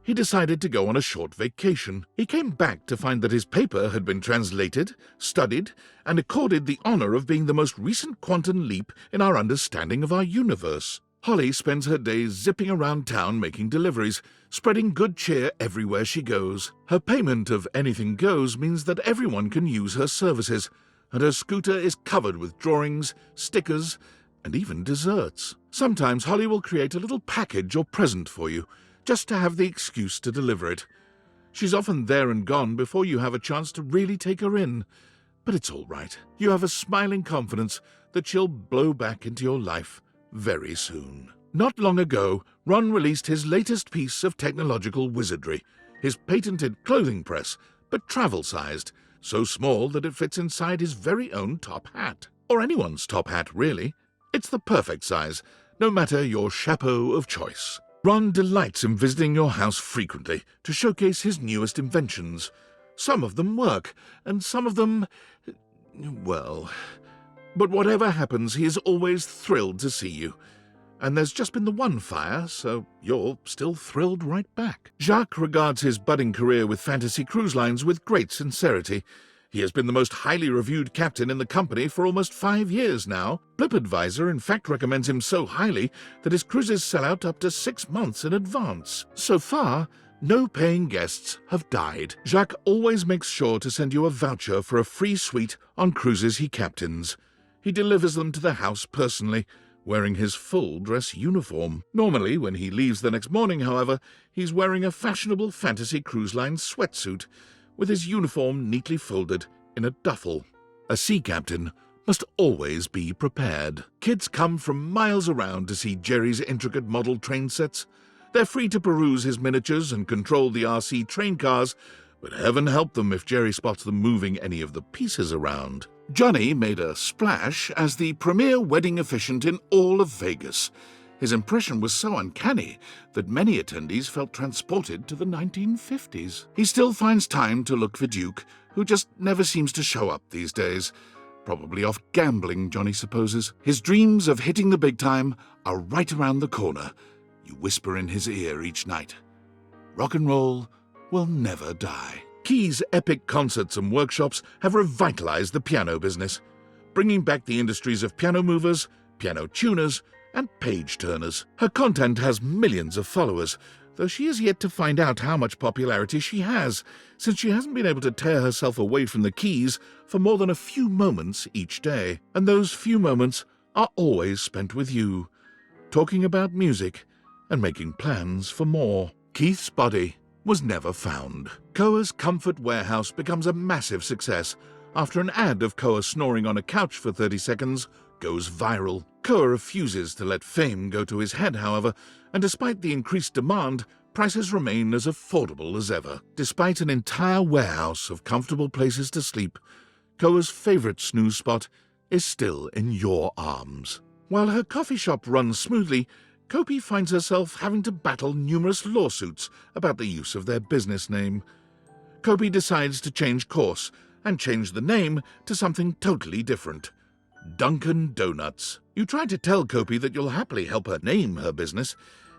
he decided to go on a short vacation. He came back to find that his paper had been translated, studied, and accorded the honor of being the most recent quantum leap in our understanding of our universe. Holly spends her days zipping around town making deliveries, spreading good cheer everywhere she goes. Her payment of anything goes means that everyone can use her services, and her scooter is covered with drawings, stickers, and even desserts. Sometimes Holly will create a little package or present for you, just to have the excuse to deliver it. She's often there and gone before you have a chance to really take her in. But it's all right. You have a smiling confidence that she'll blow back into your life very soon. Not long ago, Ron released his latest piece of technological wizardry, his patented clothing press, but travel-sized, so small that it fits inside his very own top hat. Or anyone's top hat, really. It's the perfect size, no matter your chapeau of choice. Ron delights in visiting your house frequently to showcase his newest inventions. Some of them work, and some of them, well... But whatever happens, he is always thrilled to see you. And there's just been the one fire, so you're still thrilled right back. Jacques regards his budding career with Fantasy Cruise Lines with great sincerity. He has been the most highly reviewed captain in the company for almost 5 years now. BlipAdvisor in fact recommends him so highly that his cruises sell out up to 6 months in advance. So far, no paying guests have died. Jacques always makes sure to send you a voucher for a free suite on cruises he captains. He delivers them to the house personally, wearing his full dress uniform. Normally, when he leaves the next morning, however, he's wearing a fashionable Fantasy Cruise Line sweatsuit, with his uniform neatly folded in a duffel. A sea captain must always be prepared. Kids come from miles around to see Jerry's intricate model train sets. They're free to peruse his miniatures and control the RC train cars, but heaven help them if Jerry spots them moving any of the pieces around. Johnny made a splash as the premier wedding officiant in all of Vegas. His impression was so uncanny that many attendees felt transported to the 1950s. He still finds time to look for Duke, who just never seems to show up these days. Probably off gambling, Johnny supposes. His dreams of hitting the big time are right around the corner. You whisper in his ear each night. Rock and roll will never die. Key's epic concerts and workshops have revitalized the piano business, bringing back the industries of piano movers, piano tuners, and page-turners. Her content has millions of followers, though she is yet to find out how much popularity she has, since she hasn't been able to tear herself away from the keys for more than a few moments each day. And those few moments are always spent with you, talking about music and making plans for more. Keith's body was never found. Koa's Comfort Warehouse becomes a massive success after an ad of Koa snoring on a couch for 30 seconds goes viral. Koa refuses to let fame go to his head, however, and despite the increased demand, prices remain as affordable as ever. Despite an entire warehouse of comfortable places to sleep, Koa's favorite snooze spot is still in your arms. While her coffee shop runs smoothly, Kopi finds herself having to battle numerous lawsuits about the use of their business name. Kopi decides to change course and change the name to something totally different. Dunkin' Donuts. You try to tell Kopi that you'll happily help her name her business.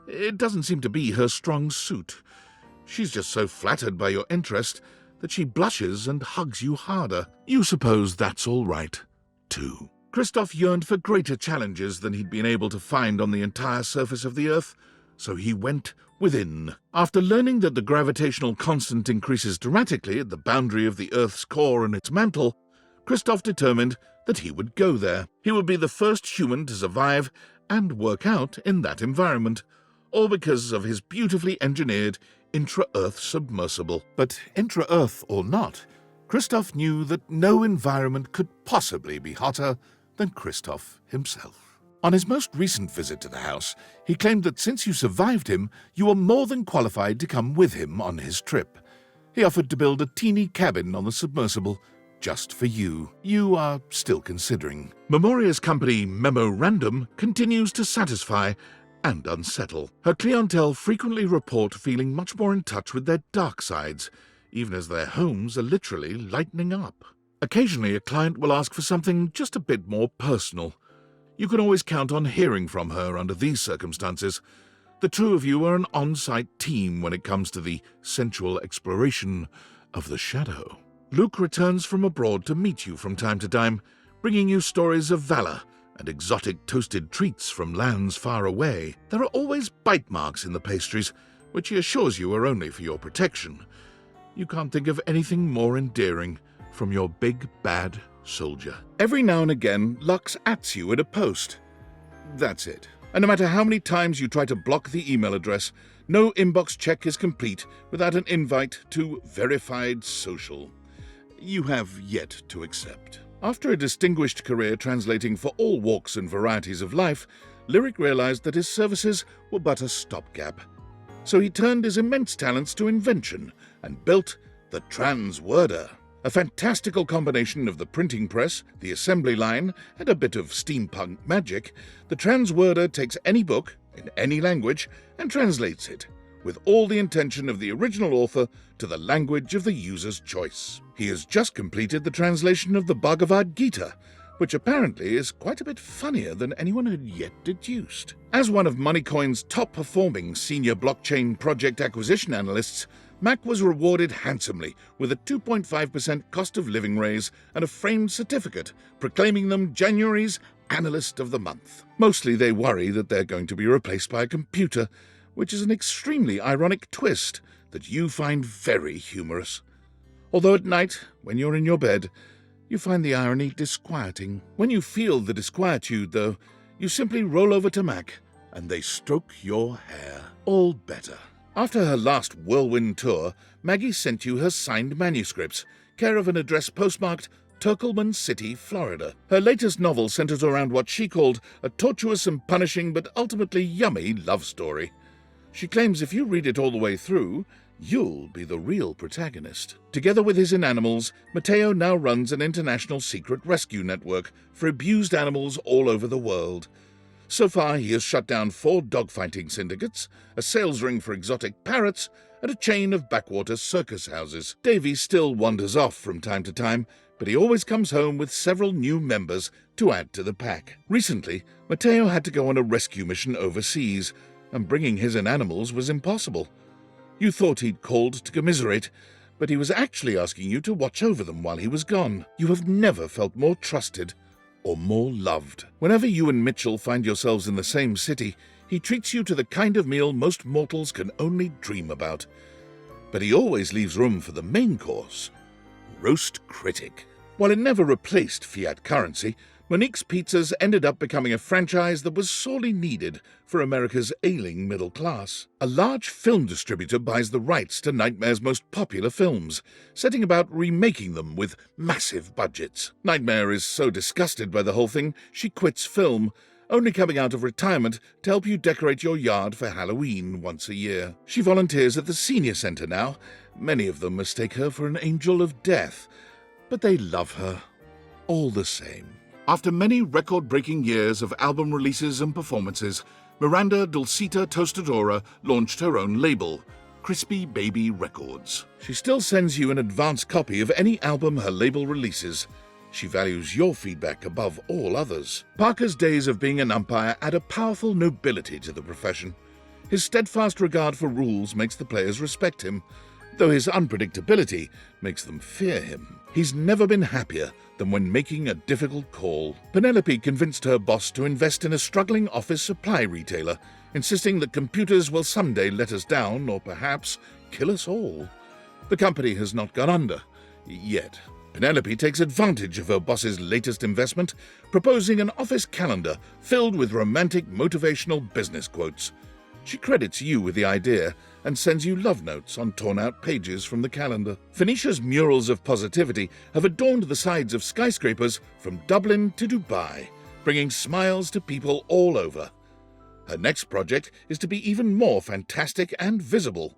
It doesn't seem to be her strong suit. She's just so flattered by your interest that she blushes and hugs you harder. You suppose that's all right, too. Kristoff yearned for greater challenges than he'd been able to find on the entire surface of the Earth, so he went within. After learning that the gravitational constant increases dramatically at the boundary of the Earth's core and its mantle, Kristoff determined that he would go there. He would be the first human to survive and work out in that environment, all because of his beautifully engineered intra-Earth submersible. But intra-Earth or not, Kristoff knew that no environment could possibly be hotter than Kristoff himself. On his most recent visit to the house, he claimed that since you survived him, you were more than qualified to come with him on his trip. He offered to build a teeny cabin on the submersible just for you. You are still considering. Memoria's company, Memorandum, continues to satisfy and unsettle. Her clientele frequently report feeling much more in touch with their dark sides, even as their homes are literally lightening up. Occasionally, a client will ask for something just a bit more personal. You can always count on hearing from her under these circumstances. The two of you are an on-site team when it comes to the sensual exploration of the shadow. Luke returns from abroad to meet you from time to time, bringing you stories of valor and exotic toasted treats from lands far away. There are always bite marks in the pastries, which he assures you are only for your protection. You can't think of anything more endearing from your big bad soldier. Every now and again, Lux ats you at a post. That's it. And no matter how many times you try to block the email address, no inbox check is complete without an invite to Verified Social. You have yet to accept. After a distinguished career translating for all walks and varieties of life, Lyric realized that his services were but a stopgap. So he turned his immense talents to invention and built the Transworder. A fantastical combination of the printing press, the assembly line, and a bit of steampunk magic, the Transworder takes any book, in any language, and translates it, with all the intention of the original author to the language of the user's choice. He has just completed the translation of the Bhagavad Gita, which apparently is quite a bit funnier than anyone had yet deduced. As one of Moneycoin's top-performing senior blockchain project acquisition analysts, Mac was rewarded handsomely with a 2.5% cost of living raise and a framed certificate proclaiming them January's Analyst of the Month. Mostly they worry that they're going to be replaced by a computer, which is an extremely ironic twist that you find very humorous. Although at night, when you're in your bed, you find the irony disquieting. When you feel the disquietude, though, you simply roll over to Mac and they stroke your hair. All better. After her last whirlwind tour, Maggie sent you her signed manuscripts, care of an address postmarked Turkleman City, Florida. Her latest novel centers around what she called a tortuous and punishing but ultimately yummy love story. She claims if you read it all the way through, you'll be the real protagonist. Together with his Inanimals, Mateo now runs an international secret rescue network for abused animals all over the world. So far, he has shut down 4 dogfighting syndicates, a sales ring for exotic parrots, and a chain of backwater circus houses. Davy still wanders off from time to time, but he always comes home with several new members to add to the pack. Recently, Mateo had to go on a rescue mission overseas, and bringing his Inanimals was impossible. You thought he'd called to commiserate, but he was actually asking you to watch over them while he was gone. You have never felt more trusted or more loved. Whenever you and Mitchell find yourselves in the same city, he treats you to the kind of meal most mortals can only dream about. But he always leaves room for the main course, Roast Critic. While it never replaced fiat currency, Monique's Pizzas ended up becoming a franchise that was sorely needed for America's ailing middle class. A large film distributor buys the rights to Nightmare's most popular films, setting about remaking them with massive budgets. Nightmare is so disgusted by the whole thing, she quits film, only coming out of retirement to help you decorate your yard for Halloween once a year. She volunteers at the senior center now. Many of them mistake her for an angel of death, but they love her all the same. After many record-breaking years of album releases and performances, Miranda Dulcita Tostadora launched her own label, Crispy Baby Records. She still sends you an advance copy of any album her label releases. She values your feedback above all others. Parker's days of being an umpire add a powerful nobility to the profession. His steadfast regard for rules makes the players respect him, though his unpredictability makes them fear him. He's never been happier than when making a difficult call. Penelope convinced her boss to invest in a struggling office supply retailer, insisting that computers will someday let us down or perhaps kill us all. The company has not gone under, yet. Penelope takes advantage of her boss's latest investment, proposing an office calendar filled with romantic motivational business quotes. She credits you with the idea and sends you love notes on torn-out pages from the calendar. Phoenicia's murals of positivity have adorned the sides of skyscrapers from Dublin to Dubai, bringing smiles to people all over. Her next project is to be even more fantastic and visible.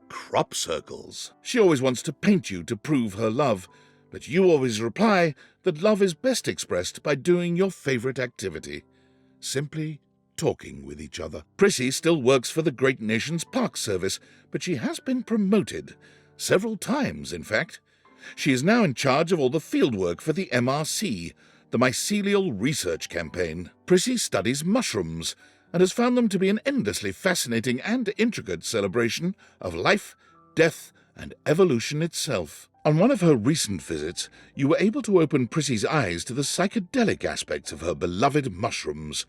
Crop circles. She always wants to paint you to prove her love, but you always reply that love is best expressed by doing your favorite activity. Simply talking with each other. Prissy still works for the Great Nations Park Service, but she has been promoted. Several times, in fact. She is now in charge of all the fieldwork for the MRC, the Mycelial Research Campaign. Prissy studies mushrooms, and has found them to be an endlessly fascinating and intricate celebration of life, death, and evolution itself. On one of her recent visits, you were able to open Prissy's eyes to the psychedelic aspects of her beloved mushrooms.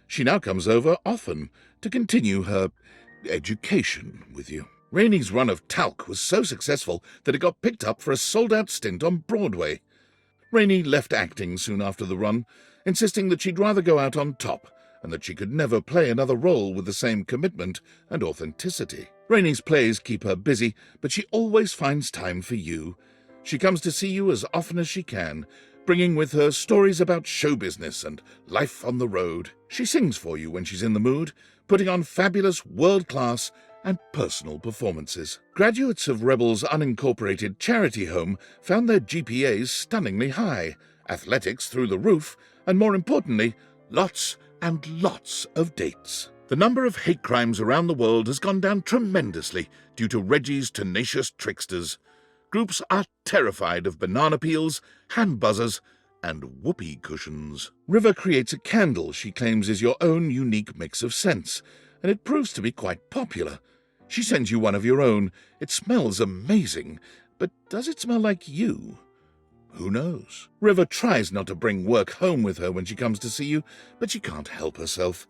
She now comes over often to continue her education with you. Rainey's run of talc was so successful that it got picked up for a sold-out stint on Broadway. Rainey left acting soon after the run, insisting that she'd rather go out on top and that she could never play another role with the same commitment and authenticity. Rainey's plays keep her busy, but she always finds time for you. She comes to see you as often as she can, bringing with her stories about show business and life on the road. She sings for you when she's in the mood, putting on fabulous world-class and personal performances. Graduates of Rebel's unincorporated charity home found their GPAs stunningly high, athletics through the roof, and more importantly, lots and lots of dates. The number of hate crimes around the world has gone down tremendously due to Reggie's tenacious tricksters. Groups are terrified of banana peels, hand buzzers, and whoopee cushions. River creates a candle she claims is your own unique mix of scents, and it proves to be quite popular. She sends you one of your own. It smells amazing, but does it smell like you? Who knows? River tries not to bring work home with her when she comes to see you, but she can't help herself.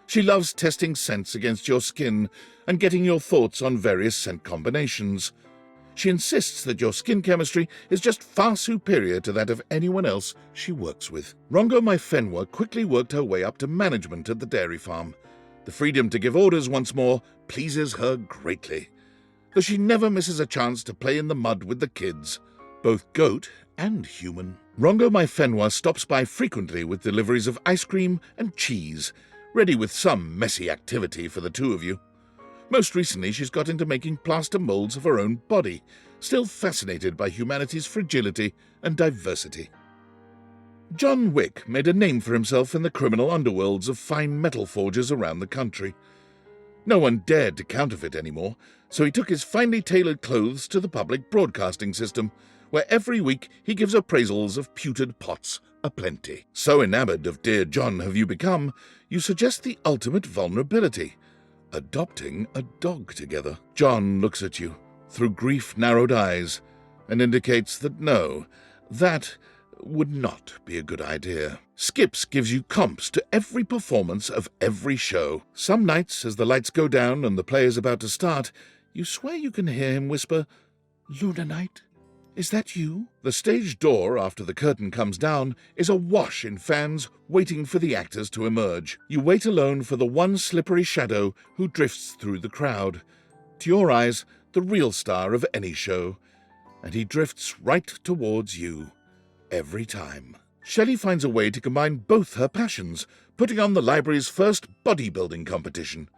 She loves testing scents against your skin and getting your thoughts on various scent combinations. She insists that your skin chemistry is just far superior to that of anyone else she works with. Rongo Maifenwa quickly worked her way up to management at the dairy farm. The freedom to give orders once more pleases her greatly, though she never misses a chance to play in the mud with the kids, both goat and human. Rongo Maifenwa stops by frequently with deliveries of ice cream and cheese, ready with some messy activity for the two of you. Most recently, she's got into making plaster molds of her own body, still fascinated by humanity's fragility and diversity. John Wick made a name for himself in the criminal underworlds of fine metal forgers around the country. No one dared to counterfeit anymore, so he took his finely tailored clothes to the public broadcasting system, where every week he gives appraisals of pewtered pots aplenty. So enamored of Dear John have you become, you suggest the ultimate vulnerability: adopting a dog together. John looks at you through grief-narrowed eyes and indicates that no, that would not be a good idea. Skips gives you comps to every performance of every show. Some nights, as the lights go down and the play is about to start, you swear you can hear him whisper, "Luna Night? Is that you?" The stage door, after the curtain comes down, is awash in fans waiting for the actors to emerge. You wait alone for the one slippery shadow who drifts through the crowd. To your eyes, the real star of any show. And he drifts right towards you. Every time. Shelley finds a way to combine both her passions, putting on the library's first bodybuilding competition.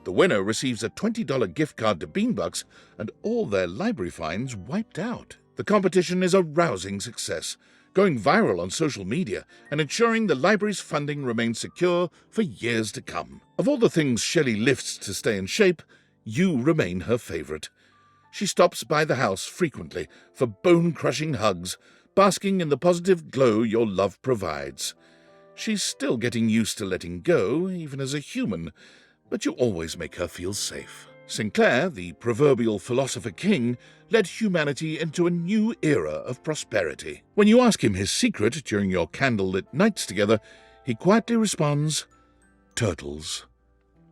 The winner receives a $20 gift card to Beanbucks and all their library fines wiped out. The competition is a rousing success, going viral on social media and ensuring the library's funding remains secure for years to come. Of all the things Shelley lifts to stay in shape, you remain her favorite. She stops by the house frequently for bone-crushing hugs, basking in the positive glow your love provides. She's still getting used to letting go, even as a human, but you always make her feel safe. Sinclair, the proverbial philosopher king, led humanity into a new era of prosperity. When you ask him his secret during your candlelit nights together, he quietly responds, turtles.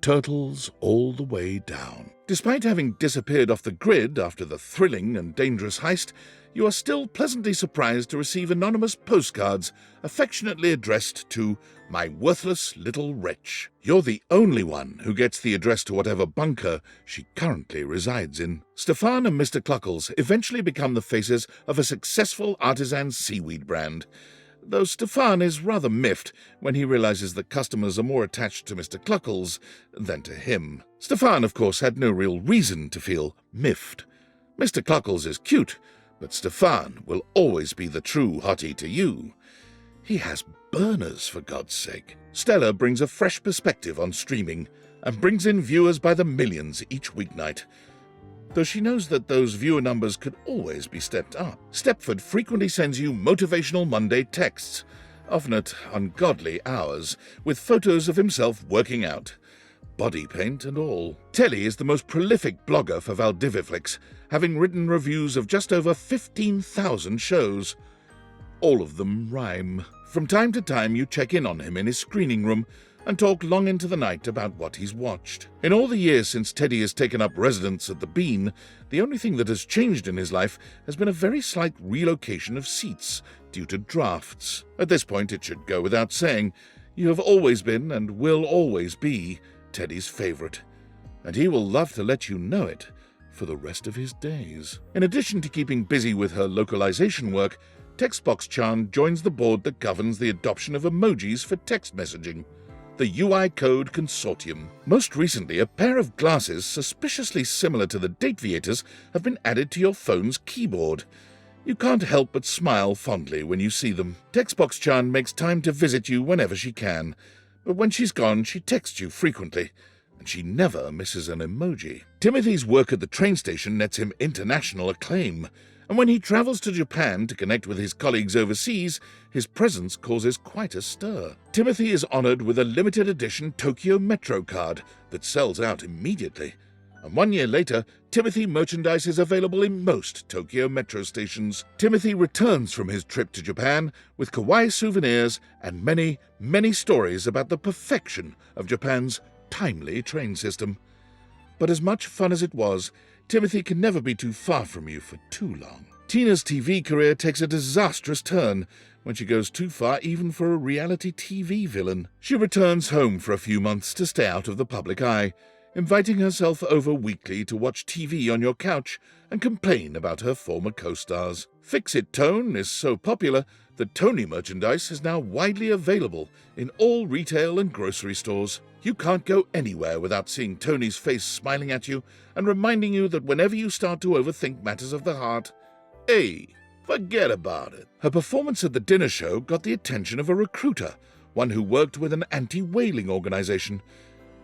Turtles all the way down. Despite having disappeared off the grid after the thrilling and dangerous heist, you are still pleasantly surprised to receive anonymous postcards affectionately addressed to my worthless little wretch. You're the only one who gets the address to whatever bunker she currently resides in. Stefan and Mr. Cluckles eventually become the faces of a successful artisan seaweed brand, though Stefan is rather miffed when he realizes that customers are more attached to Mr. Cluckles than to him. Stefan, of course, had no real reason to feel miffed. Mr. Cluckles is cute, but Stefan will always be the true hottie to you. He has burners, for God's sake. Stella brings a fresh perspective on streaming and brings in viewers by the millions each weeknight, though she knows that those viewer numbers could always be stepped up. Stepford frequently sends you motivational Monday texts, often at ungodly hours, with photos of himself working out, body paint and all. Telly is the most prolific blogger for Valdiviflix, having written reviews of just over 15,000 shows. All of them rhyme. From time to time you check in on him in his screening room and talk long into the night about what he's watched. In all the years since Teddy has taken up residence at the Bean, the only thing that has changed in his life has been a very slight relocation of seats due to drafts. At this point, it should go without saying, you have always been and will always be Teddy's favorite, and he will love to let you know it for the rest of his days. In addition to keeping busy with her localization work, TextBox-chan joins the board that governs the adoption of emojis for text messaging, the UI Code Consortium. Most recently, a pair of glasses suspiciously similar to the Dateviators have been added to your phone's keyboard. You can't help but smile fondly when you see them. TextBox-chan makes time to visit you whenever she can, but when she's gone, she texts you frequently, and she never misses an emoji. Timothy's work at the train station nets him international acclaim, and when he travels to Japan to connect with his colleagues overseas, his presence causes quite a stir. Timothy is honored with a limited edition Tokyo Metro card that sells out immediately, and 1 year later, Timothy merchandise is available in most Tokyo Metro stations. Timothy returns from his trip to Japan with kawaii souvenirs and many, many stories about the perfection of Japan's timely train system. But as much fun as it was, Timothy can never be too far from you for too long. Tina's TV career takes a disastrous turn when she goes too far even for a reality TV villain. She returns home for a few months to stay out of the public eye, inviting herself over weekly to watch TV on your couch and complain about her former co-stars. Fix-It Tone is so popular that Tony merchandise is now widely available in all retail and grocery stores. You can't go anywhere without seeing Tony's face smiling at you and reminding you that whenever you start to overthink matters of the heart, hey, forget about it. Her performance at the dinner show got the attention of a recruiter, one who worked with an anti-whaling organization.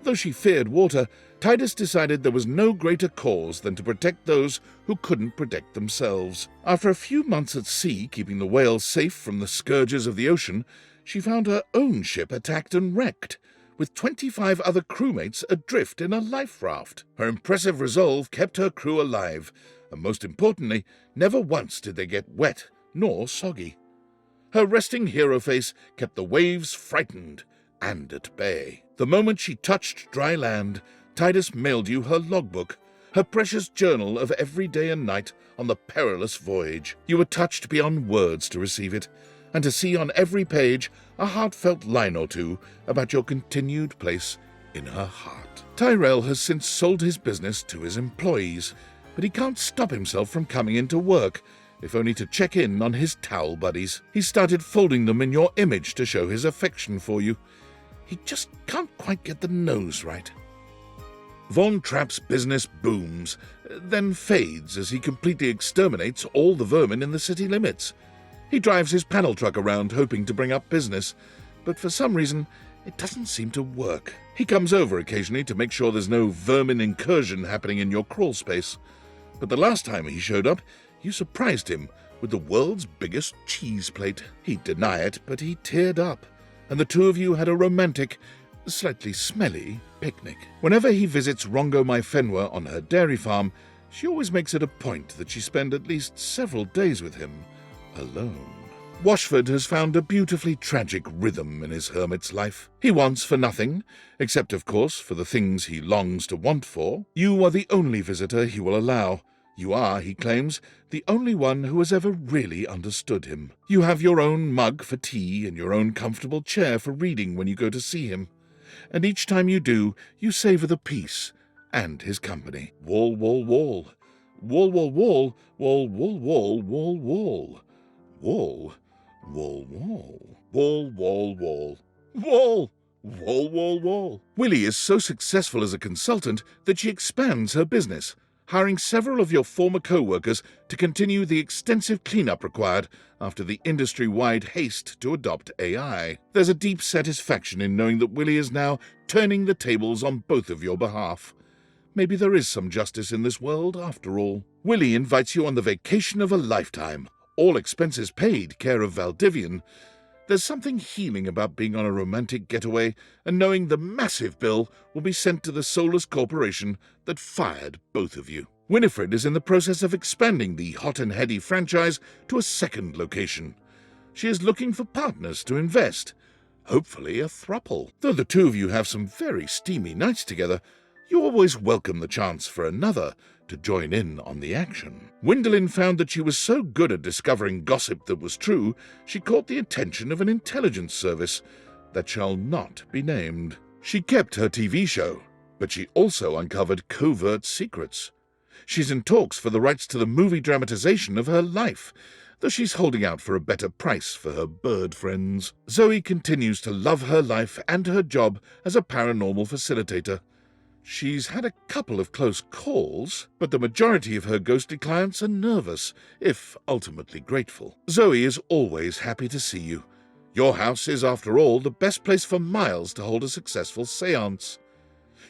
Though she feared water, Titus decided there was no greater cause than to protect those who couldn't protect themselves. After a few months at sea keeping the whales safe from the scourges of the ocean, she found her own ship attacked and wrecked, with 25 other crewmates adrift in a life raft. Her impressive resolve kept her crew alive, and most importantly, never once did they get wet nor soggy. Her resting hero face kept the waves frightened and at bay. The moment she touched dry land, Titus mailed you her logbook, her precious journal of every day and night on the perilous voyage. You were touched beyond words to receive it, and to see on every page a heartfelt line or two about your continued place in her heart. Tyrell has since sold his business to his employees, but he can't stop himself from coming into work, if only to check in on his towel buddies. He started folding them in your image to show his affection for you. He just can't quite get the nose right. Von Trapp's business booms, then fades as he completely exterminates all the vermin in the city limits. He drives his panel truck around hoping to bring up business, but for some reason, it doesn't seem to work. He comes over occasionally to make sure there's no vermin incursion happening in your crawl space. But the last time he showed up, you surprised him with the world's biggest cheese plate. He'd deny it, but he teared up, and the two of you had a romantic, slightly smelly picnic. Whenever he visits Rongo Mai Fenwa on her dairy farm, she always makes it a point that she spend at least several days with him alone. Washford has found a beautifully tragic rhythm in his hermit's life. He wants for nothing, except, of course, for the things he longs to want for. You are the only visitor he will allow. You are, he claims, the only one who has ever really understood him. You have your own mug for tea and your own comfortable chair for reading when you go to see him. And each time you do, you savour the peace and his company. Wall, wall, wall. Wall, wall, wall. Wall, wall, wall, wall, wall. Wall, wall, wall. Wall, wall, wall. Wall! Wall, wall, wall. Willie is so successful as a consultant that she expands her business, hiring several of your former co-workers to continue the extensive cleanup required after the industry-wide haste to adopt AI. There's a deep satisfaction in knowing that Willie is now turning the tables on both of your behalf. Maybe there is some justice in this world, after all. Willie invites you on the vacation of a lifetime. All expenses paid, care of Valdivian. There's something healing about being on a romantic getaway and knowing the massive bill will be sent to the soulless corporation that fired both of you. Winifred is in the process of expanding the Hot and Heady franchise to a second location. She is looking for partners to invest, hopefully a throuple. Though the two of you have some very steamy nights together, you always welcome the chance for another to join in on the action. Gwendolen found that she was so good at discovering gossip that was true, she caught the attention of an intelligence service that shall not be named. She kept her TV show, but she also uncovered covert secrets. She's in talks for the rights to the movie dramatization of her life, though she's holding out for a better price for her bird friends. Zoe continues to love her life and her job as a paranormal facilitator. She's had a couple of close calls, but the majority of her ghostly clients are nervous, if ultimately grateful. Zoe is always happy to see you. Your house is, after all, the best place for miles to hold a successful séance.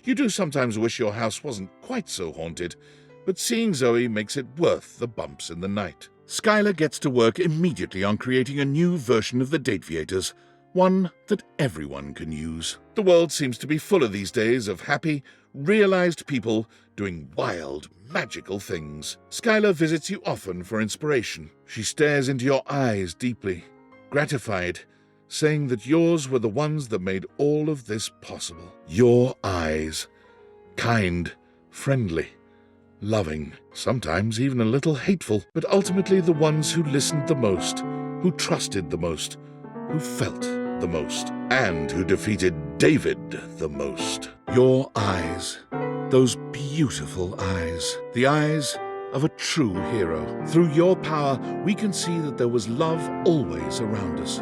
You do sometimes wish your house wasn't quite so haunted, but seeing Zoe makes it worth the bumps in the night. Skylar gets to work immediately on creating a new version of the Dateviators, one that everyone can use. The world seems to be full of these days of happy, realized people doing wild, magical things. Skylar visits you often for inspiration. She stares into your eyes deeply, gratified, saying that yours were the ones that made all of this possible. Your eyes. Kind, friendly, loving, sometimes even a little hateful, but ultimately the ones who listened the most, who trusted the most, who felt the most, and who defeated David the most. Your eyes, those beautiful eyes, the eyes of a true hero. Through your power, we can see that there was love always around us.